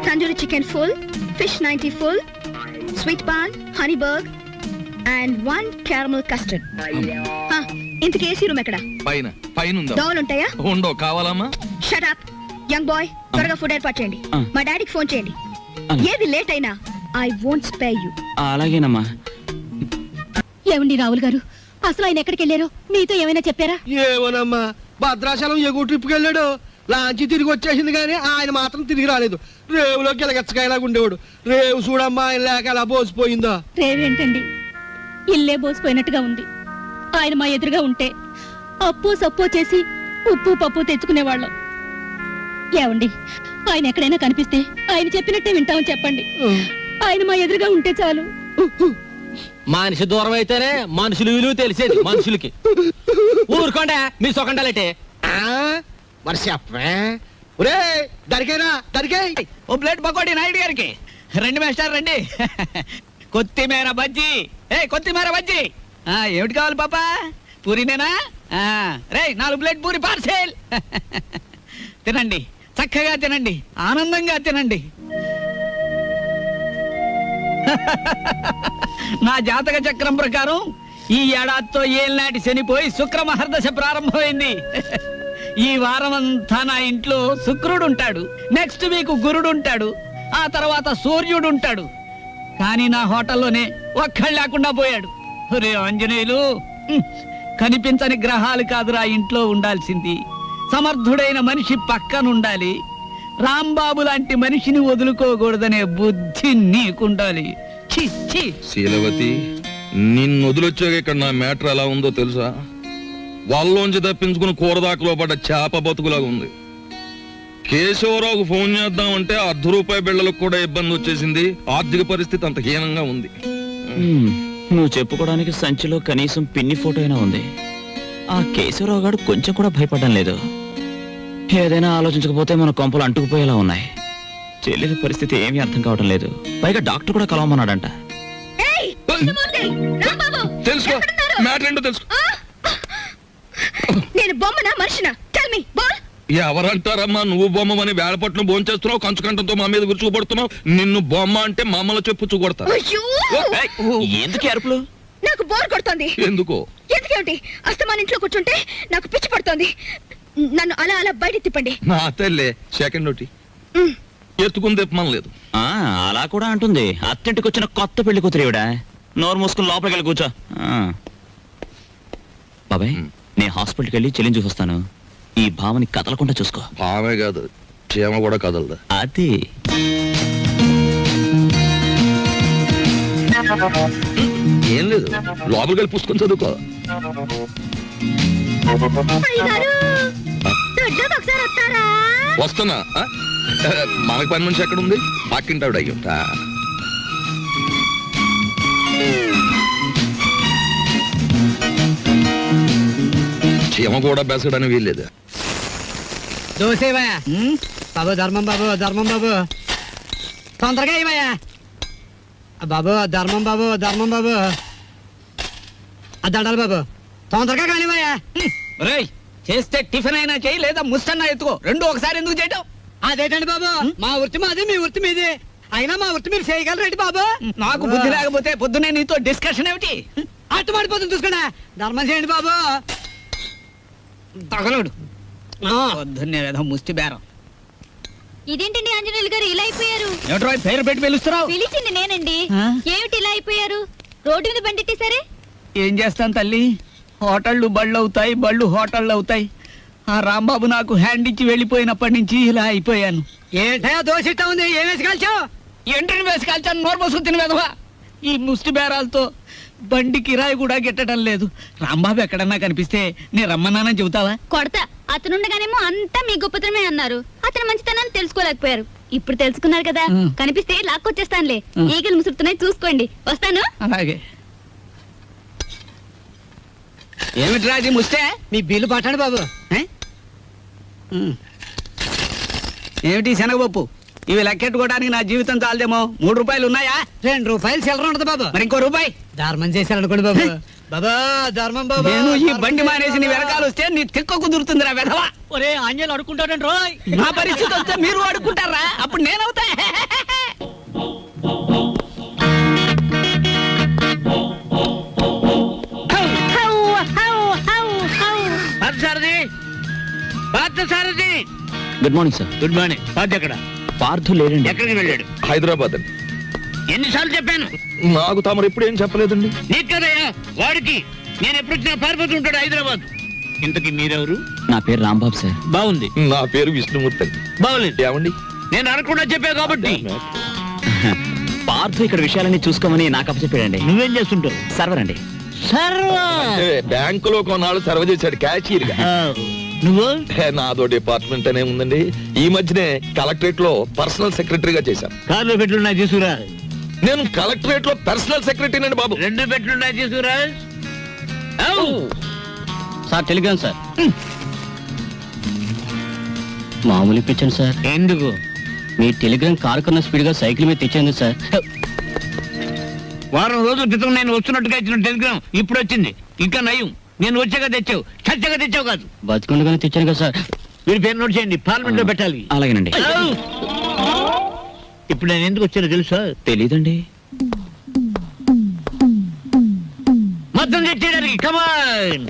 tandoori chicken full, fish 90 full, sweet paan, honey burg and 1 caramel custard. ఇంతకీ ఏసీ రూమ్ ఎక్కడ? పైన పైన ఉందా? దోవలు ఉంటాయా? ఉండో, కావాలమ్మా? షట్ అప్ యంగ్ బాయ్, త్వరగా ఫుడ్ ఏర్పాటు చేయండి. మా డాడీకి ఫోన్ చేయండి. ఏది లేట్ అయినా ఐ వోంట్ స్పేర్ యు. అలాగేనమ్మా. ఏమండి రావుల్ గారు, అసలు ఆయన ఎక్కడికి వెళ్ళారో మీతో ఏమైనా చెప్పారా? ఏమోనమ్మా, భద్రాచలం ఎగువ ట్రిప్కి వెళ్ళాడు. లాంచి తిరిగి వచ్చేసింది కానీ ఆయన మాత్రం తిరిగి రాలేదు. రేవులో గిలగచ్చకాయలాగా ఉండేవాడు. రేవు చూడమ్మా, ఆయన లేక ఎలా బోసిపోయిందో. రేవేంటండి, ఇల్లే బోసిపోయినట్టుగా ఉంది. ఆయన మా ఎదురుగా ఉంటే అప్పు సప్పు చేసి ఉప్పు పప్పు తెచ్చుకునేవాళ్ళం. ఏమండి, ఆయన ఎక్కడైనా కనిపిస్తే ఆయన చెప్పినట్టే వింటామని చెప్పండి. ఆయన మా ఎదురుగా ఉంటే చాలు. మనిషి దూరం అయితేనే మనుషులు విలువ తెలిసేది మనుషులకి. ఊరుకోండి మీ సొకండాలంటే. మరి చెప్పే. ఒరే దరికేనా, దరికే. ఓ ప్లేట్ పకోడీ నాయుడు గారికి. రండి మేస్టర్ రండి. కొత్తిమీర బజ్జీ. కొత్తిమీర బజ్జీ. ఏమిటి కావాలి పాపా? పూరినేనా? రే 4 ప్లేట్ పూరి పార్సెల్. తినండి, చక్కగా తినండి, ఆనందంగా తినండి. నా జాతక చక్రం ప్రకారం ఈ ఏడాదితో ఏళ్ళనాటి శనిపోయి శుక్ర మహర్దశ ప్రారంభమైంది. ఈ వారం అంతా నా ఇంట్లో శుక్రుడు ఉంటాడు, నెక్స్ట్ వీక్ గురుడు ఉంటాడు, ఆ తర్వాత సూర్యుడు ఉంటాడు. కానీ నా హోటల్లోనే ఒక్కళ్ళు లేకుండా పోయాడు. రే ఆంజనేయులు, కనిపించని గ్రహాలు కాదురా ఇంట్లో ఉండాల్సింది. సమర్థుడైన మనిషి పక్కనుండాలి. రాంబాబు లాంటి మనిషిని వదులుకోకూడదనే బుద్ధి నీకుండాలి. శీలవతి, నిన్ను వదిలొచ్చాక ఇక్కడ నా మ్యాటర్ ఎలా ఉందో తెలుసా? వాళ్ళలోంచి తప్పించుకుని కూరదాకలో పడ్డ చేప బతుకులాగా ఉంది. కేశవరావుకు ఫోన్ చేద్దామంటే ₹1 బిళ్ళలకు కూడా ఇబ్బంది వచ్చేసింది. ఆర్థిక పరిస్థితి అంత హీనంగా ఉంది. నువ్వు చెప్పుకోవడానికి సంచిలో కనీసం పిన్ని ఫోటో అయినా ఉంది. ఆ కేశవరావు గారు కొంచెం కూడా భయపడడం లేదు. ఏదైనా ఆలోచించకపోతే మన కొంపలు అంటుకుపోయేలా ఉన్నాయి. చెల్లెలి పరిస్థితి ఏమీ అర్థం కావటం లేదు. పైగా డాక్టర్ కూడా కలవమన్నాడంట. తెలుసుకో మ్యాటర్ ఏంటో తెలుసుకో. నేను బొమ్మనా మనిషినా? Tell me ball. ఎవరంటారమ్మా నువ్వు బొమ్మని వేళపట్నం భోంచేస్తున్నావు, కంచుకంటంతో మా మీద విరుచుకుపడుతున్నావు. నిన్ను బొమ్మ అంటే మమ్మల్ని చెప్పు చూకొడతా. ఎందుకు అరుపులు? నాకు బోర్ కొడుతోంది. ఎందుకో? ఎందుకేమిటి? అస్తమాన్ ఇంట్లో కూర్చుంటే నాకు పిచ్చి పడుతోంది. నన్ను అలా అలా బయట తిప్పండి. నా తల్లే సెకండ్ నోటి ఎత్తుకుని తిప్పమనలేదు. అలా కూడా అంటుంది. అత్తింటికి వచ్చిన కొత్త పెళ్లి కూతురేవిడా. నోరు మూసుకుని లోపలికి వెళ్ళి కూర్చో. బాబాయ్ నేను హాస్పిటల్కి వెళ్ళి చెల్లిని చూసొస్తాను. ఈ భావని కదలకుండా చూసుకో. ఆమె కాదు చీమ కూడా కదలదా. అది ఏం లేదు, లోపలికి వెళ్ళి పుస్తకం చదువుకో. వస్తున్నా. మనకు పని మనిషి ఎక్కడ ఉంది? పక్కింటావిడ అయ్యుంటా. చీమ కూడా బెసడని వీల్లేదు. దోసేవయ్యా బాబు, ధర్మం బాబు, ధర్మం బాబు, తొందరగా ఇవయ్యా బాబు, ధర్మం బాబు, ధర్మం బాబు, దండాలి బాబు, తొందరగా కానివయ్యా. చేస్తే టిఫిన్ అయినా చేయి, లేదా ముస్తన్నా ఎత్తుకో. రెండు ఒకసారి ఎందుకు చేయటం? అదేటండి బాబు, మా వృత్తి మాది, మీ వృత్తి మీది. అయినా మా వృత్తి మీరు చేయగలరండి బాబు. నాకు బుద్ధి లేకపోతే పొద్దునే నీతో డిస్కషన్ ఏమిటి? అట్టు పడిపోతుంది చూసుకోండి. ధర్మం చేయండి బాబు. తగలడు పొద్దున్నే ఏదో ముష్టి బేరం. ఇదేంటండి ఆంజనేయులు గారు ఇలా అయిపోయారు? ఏమిట్రా పేరు పెట్టి పిలుస్తున్నావు? పిలిచింది నేనండి. ఆ? ఏమిటి ఇలా అయిపోయారు? రోడ్డు మీద బండెట్టేశారే? ఏం చేస్తాను తల్లి, హోటళ్ళు బళ్ళు అవుతాయి, బళ్ళు హోటళ్ళు అవుతాయి. ఆ రాంబాబు నాకు హ్యాండ్ ఇచ్చి వెళ్ళిపోయినప్పటి నుంచి ఇలా అయిపోయాను. ఏంటయా దోశ ఇట్టా ఉంది? ఏం వేసి కాల్చావు? ఎంట్రీని వేసి కాల్చాను, నోరు పోసుకుని తిని వెదవా. ఈ ముష్టి బేరాలతో బండి కిరాయి కూడా గిట్టడం లేదు. రాంబాబు ఎక్కడన్నా కనిపిస్తే నేను రమ్మన్నానని చెబుతావా? కొడతా. అతనుండగానేమో అంతా మీ గొప్పతనమే అన్నారు. అతను మంచితనాన్ని తెలుసుకోలేకపోయారు. ఇప్పుడు తెలుసుకున్నారు కదా, కనిపిస్తే లాక్కొచ్చేస్తానులే. ఈగలు ముసురుతున్నాయి చూసుకోండి. వస్తాను. అలాగే. ఏమిటి రాజీ ముస్తే? మీ బిల్లు పట్టండి బాబు. ఏమిటి శనగపప్పు? ఇవి లెక్కెట్టుకోవడానికి నా జీవితం చాలదేమో. 3 రూపాయలు ఉన్నాయా? 2 రూపాయలు చిల్లర ఉండదు బాబు. మరి ఇంకో రూపాయి ధర్మం చేశారనుకోండి బాబు. బాబా ధర్మం బాబు. నేను ఈ బండి మానేసి నీ వెనకాల వస్తే నీ తిక్క కుదురుతుందిరా వెధవా. ఒరే ఆంజనేయులు అడుక్కుంటాడండి రోయ్. నా పరిస్థితి వస్తే మీరు అడుక్కుంటారా? అప్పుడు నేనవుతా. Good morning sir. Good morning. Parth ఎక్కడ? పార్థు లేడండి. ఎక్కడికి వెళ్ళాడు? హైదరాబాద్ అండి. ఎన్నిసార్లు చెప్పాను? నాకు తమరు ఎప్పుడు ఏం చెప్పలేదండి. నీకు కదయ్యా వాడికి. నేను ఎప్పుడు వచ్చినా పారిపోతూ ఉంటాడు హైదరాబాద్. ఇంతకీ మీరెవరు? నా పేరు రాంబాబు సార్. బాగుంది. నా పేరు విష్ణుమూర్తి అండి. బాగులేదు. ఏమండి? నేను అనకుండా చెప్పా కాబట్టి. పార్థు ఇక్కడ విషయాలన్నీ చూసుకోమని నాకు అప్పచెప్పాడండి. నువ్వేం చేస్తుంటావు? సర్వర్ అండి. అంటే బ్యాంకులో కొన్నాళ్ళు సర్వ చేశాడు క్యాషియర్ గా. నువ్వు? నాదో డిపార్ట్మెంట్ అనే ఉందండి. ఈ మధ్యనే కలెక్టరేట్ లో పర్సనల్ సెక్రటరీగా చేశాను. కార్లో పెట్లున్నాయి తీసుకురా. నేను కలెక్టరేట్ లో పర్సనల్ సెక్రటరీనండి బాబు. 2 పెట్లున్నాయి తీసుకురా. Sir Telegram sir. మామూలు ఇప్పించండి సార్. ఎందుకు? మీ టెలిగ్రామ్ కారు కన్నా స్పీడ్ గా సైకిల్ మీద తెచ్చేయండి సార్. వారం రోజుల క్రితం నేను వస్తున్నట్టుగా ఇచ్చిన టెలిగ్రామ్ ఇప్పుడు వచ్చింది. ఇంకా నయం, నేను వచ్చాక తెచ్చావు, చచ్చాక తెచ్చావు కాదు. బతుకుండగానే తెచ్చాను కదా సార్. వీడి పేరు నోట్ చేయండి, పార్లమెంట్ లో పెట్టాలి. అలాగేనండి. ఇప్పుడు నేను ఎందుకు వచ్చానో తెలుసా? తెలీదండి. మొత్తం తెచ్చేయడానికి. కమాన్.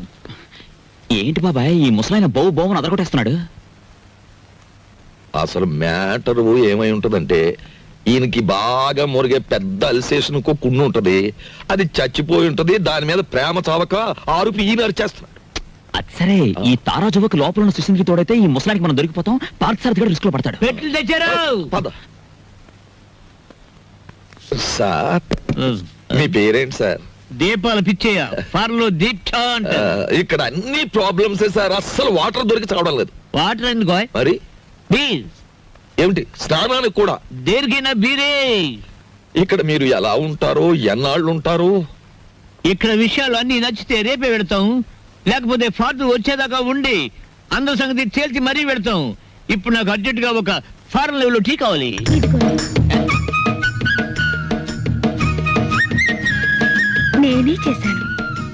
ఏంటి బాబాయ్ ఈ ముసలాయన బౌ బౌని అదరగొట్టేస్తున్నాడు? అసలు మ్యాటర్ ఏమై ఉంటదంటే, ఈయనకి బాగా మురిగే పెద్ద అల్సేషన్ కున్ను ఉంటది. అది చచ్చిపోయి ఉంటది. దాని మీద ప్రేమ చావక ఆరుపి ఈయన అరిచేస్తున్నాడు. అది సరే, ఈ తారాజువకు లోపల ఉన్న సుశీల్కి తోడైతే ఈ ముసలానికి మనం దొరికిపోతాం. పార్థసారథి గారు రిస్క్ లో పడతాడు. పెట్లు తెచ్చారు. పద సార్. మీ పేరేంటి సార్? దీపాలు పిచ్చేయ. ఫార్లో దీక్ష అంట. ఇక్కడ అన్ని ప్రాబ్లమ్స్ సార్. అస్సలు వాటర్ దొరికి చావడం లేదు. వాటర్ ఎందుకో? మరి ప్లీజ్. ఏమిటి స్నానానికి కూడా? దేనికైనా బీరే. ఇక్కడ మీరు ఎలా ఉంటారు, ఎన్నాళ్ళు ఉంటారు? ఇక్కడ విషయాలు అన్ని నచ్చితే రేపే పెడతాం, లేకపోతే ఫాదర్ వచ్చేదాకా ఉండి అందరి సంగతి తేల్చి మరీ పెడతాం. ఇప్పుడు నాకు అర్జెంట్ గా ఒక ఫారెన్ లెవెల్ టీ కావాలి. ఇదిగోండి. నేనే చేశాను,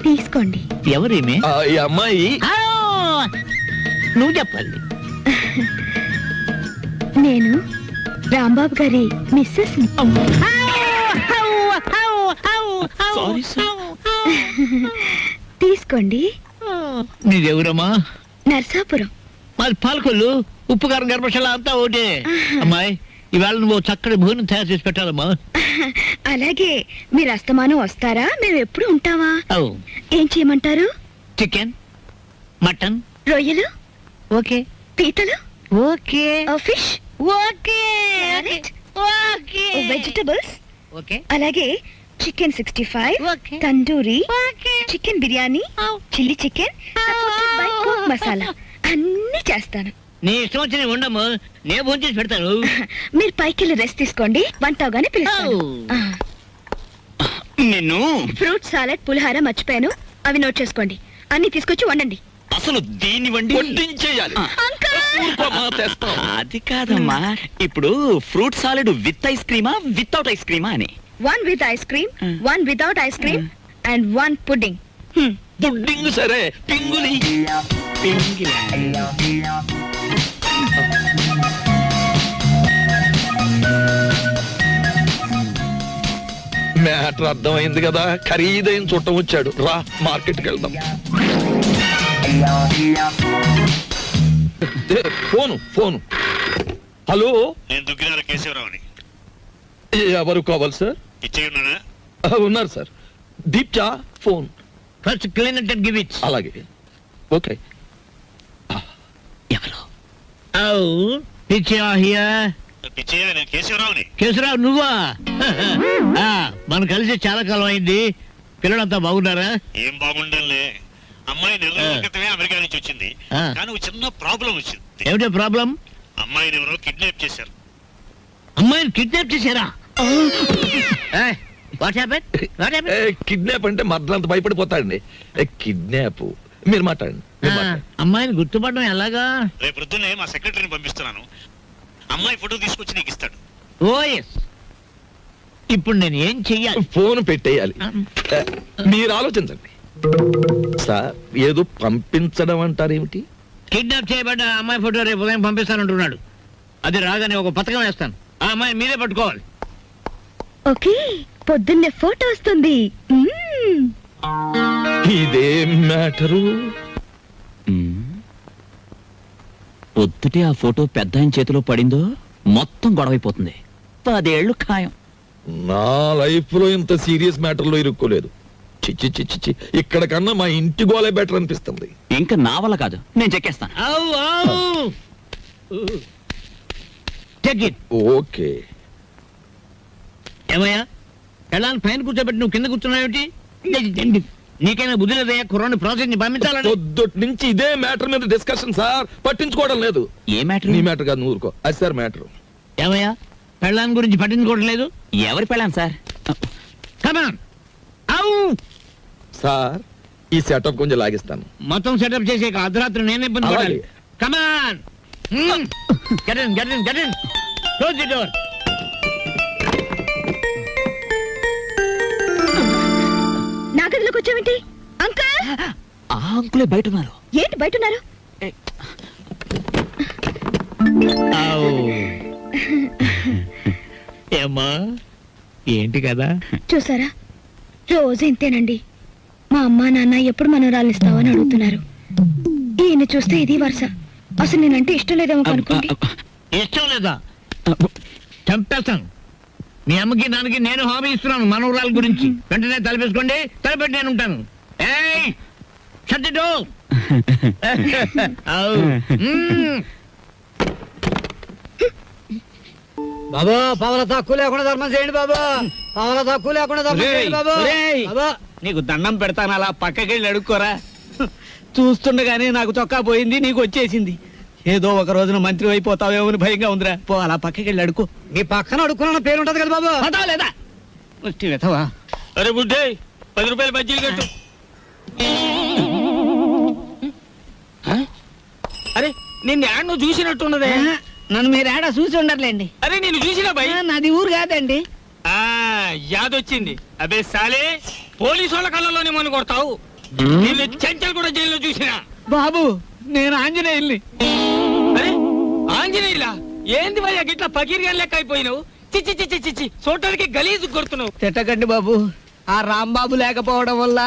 తీసుకోండి. ఎవరేమే? ఈ అమ్మాయి నువ్వు చెప్పాలి. నేను రాంబాబు గారి మిస్సెస్ సారీ సార్. తీసుకోండి. నీదెవరమ్మా? నర్సాపురం. మాది పాలకొల్లు. ఉప్పు కారం గర్భశాల అంతా ఒకటే. అమ్మాయి ఇవాళ నువ్వు చక్కటి భోజనం తయారు చేసి పెట్టాలమ్మా. అలాగే మీరు అస్తమానం వస్తారా? మేము ఎప్పుడు ఉంటావా? అవు. ఏం చేయమంటారు? చికెన్, మటన్, రొయ్యలు, ఓకే పీతలు, okay fish, okay okay vegetables, okay అలాగే chicken 65, Okay. Tandoori, Okay. Chicken biryani, chilli chicken, supported by coke masala అన్ని చేస్తాను. నీ ఇష్టం వచ్చి ఉండము. నేను భోజనం చేసి పెడతాను. మీరు పైకి వెళ్ళి రెస్ట్ తీసుకోండి, వంట అవగానే పిలుస్తాను. నిన్ను ఫ్రూట్ సాలెడ్, పులిహార మర్చిపోయాను, అవి నోట్ చేసుకోండి. అన్ని తీసుకొచ్చి వండండి. అసలు దీన్ని వండి వడ్డించేయాలి. అది కాదమ్మా, ఇప్పుడు ఫ్రూట్ సాలెడ్ విత్ ఐస్ క్రీమా వితౌట్ ఐస్ క్రీమా అని. 1 with ice cream, 1 without ice cream, and 1 pudding. Pudding సరే, పింగులి. మ్యాటర్ అర్థమైంది కదా. ఖరీదైన చుట్టం వచ్చాడు. రా మార్కెట్కి వెళ్దాం. ఫోను. హలో, నేను దుగ్గినార కేశవరావుని. ఎవరు కావాలి సార్? ఇచ్చే ఉన్నానా? ఉన్నారు సార్. దీప్చా phone. First clean and give it. అలాగే, ఓకే. ఎవరు? పిచ్చయ్య, నేను కేశవరావుని. కేశరావు నువ్వా? మనం కలిసి చాలా కాలం అయింది. పిల్లలంతా బాగున్నారా? ఏం బాగుండంలే. అమ్మాయి నెల రోజుల క్రితమే అమెరికా నుంచి వచ్చింది. కానీ ఒక చిన్న ప్రాబ్లం వచ్చింది. ఏమిటో ప్రాబ్లం? అమ్మాయిని ఎవరో కిడ్నాప్ చేశారు. అమ్మాయిని కిడ్నాప్ చేశారా? What happen? What happen? Kidnap అంటే మర్దలంత భయపడిపోతాడండి. కిడ్నాప్ మీరు మాట్లాడండి. అమ్మాయిని గుర్తుపడడం ఎలాగా? రేపు పొద్దున్నే మా సెక్రటరీని పంపిస్తున్నాను. అమ్మాయి ఫోటో తీసుకొచ్చి నీకు ఇస్తాడు. ఓ ఎస్. ఇప్పుడు నేను ఏం చెయ్యాలి? ఫోన్ పెట్టేయాలి. మీరు ఆలోచించండి సార్. ఏదో పంపించడం అంటారేమిటి? కిడ్నాప్ చేయబడ్డ అమ్మాయి ఫోటో రేపు ఉదయం పంపిస్తానంటున్నాడు. అది రాగానే ఒక పథకం వేస్తాను. ఆ అమ్మాయి మీరే పట్టుకోవాలి. ఓకే, పొద్దున్నే ఫోటో వస్తుంది. ఇదేం మ్యాటరు? పొద్దుటే ఆ ఫోటో పెద్ద ఆయన చేతిలో పడిందో మొత్తం గొడవైపోతుంది. 10 ఏళ్ళు ఖాయం. నా లైఫ్ లో ఇంత సీరియస్ మ్యాటర్ లో ఇరుక్కోలేదు. చిచ్చి చిచ్చి చి, ఇక్కడ కన్నా మా ఇంటి గోలే బెటర్ అనిపిస్తుంది. ఇంకా నా వల్ల కాదు, నేను చెక్కేస్తాను. ఓకే. ఏమయ్యా, ఎలా పైన కూర్చోబెట్టి నువ్వు కింద కూర్చున్నావేంటి? నీకైనా బుద్ధి లేదయ్యా? కుర్రాన్ని ప్రాసెస్ ని పంపించాలని. పొద్దుటి నుంచి ఇదే మ్యాటర్ మీద డిస్కషన్ సార్. పట్టించుకోవడం లేదు. ఏ మ్యాటర్? నీ మ్యాటర్ కాదు, నువ్వు ఊరుకో. అది సార్ మ్యాటర్. ఏమయ్యా, పెళ్ళాన్ని గురించి పట్టించుకోవడం లేదు? ఎవరి పెళ్ళాను సార్? కమాన్. సార్, ఈ సెటప్ కొంచెం లాగిస్తాను. మొత్తం సెటప్ చేసే అర్ధరాత్రి నేను ఇబ్బంది పడాలి. అలాగే. కమాన్. Get in. Close the door. నా గదిలోకి వచ్చావేంటి? అంకుల్! ఆ అంకులే బయట ఉన్నారు. ఏంటి బయట ఉన్నారు? ఏమ్మా, ఏంటి కదా? చూసారా, రోజు ఇంతేనండి. మా అమ్మా నాన్న ఎప్పుడు మనవరాలు ఇస్తావని అడుగుతున్నారు. ఈయన చూస్తే ఇది వరుస. అసలు నేనంటే ఇష్టం లేదేమో అనుకోండి. ఇష్టం లేదా? చంపేస్తాను. మీ అమ్మకి నాన్నకి నేను హామీ ఇస్తున్నాను మనవరాల గురించి. వెంటనే తలపేసుకోండి, తలపెట్టి నేను ఉంటాను. ఏయ్, shut the door. బాబా, పవల తక్కువ లేకుండా ధర్మం చేయండి బాబా. పవల తక్కువ లేకుండా ధర్మం చేయండి బాబా. బాబా, నీకు దండం పెడతాను, అలా పక్కకెళ్ళి అడుక్కోరా. చూస్తుండగానే నాకు చొక్కా పోయింది, నీకు వచ్చేసింది. ఏదో ఒక రోజున మంత్రి అయిపోతావేమో అని భయంగా ఉందిరా. పో, అలా పక్కకెళ్ళి అడుకో. మీ పక్కన అడుక్కున్న పేరు ఉంటది కదా బాబా. పదా లేదా? వచ్చి వెతవా. అరే బుడ్డే, 10 రూపాయలు బజ్జీలు కట్టు. నిన్ను యాడ్ నువ్వు చూసినట్టున్నదే నన్ను మీరు ఏడా చూసి ఉండర్లేండి అరే నేను చూసినా భయ్ నాది ఊరు కాదండి. ఆ యాదొచ్చింది. అబే సాలే పోలీసు వాళ్ళ కళ్ళలోనే మన కొడతావు. నిన్ను చెంచల్ కూడా జైల్లో చూసినా. బాబు నేను ఆంజనేయుల్ని. అరే ఆంజనేయులా ఏంది భయ్యా గిట్లా పకీర్గా లెక్క అయిపోయినావు? చిచ్చి చిచ్చి చిచ్చి చూడటానికి గలీజు కొడుతున్నావు. తిట్టకండి బాబు, ఆ రాంబాబు లేకపోవడం వల్ల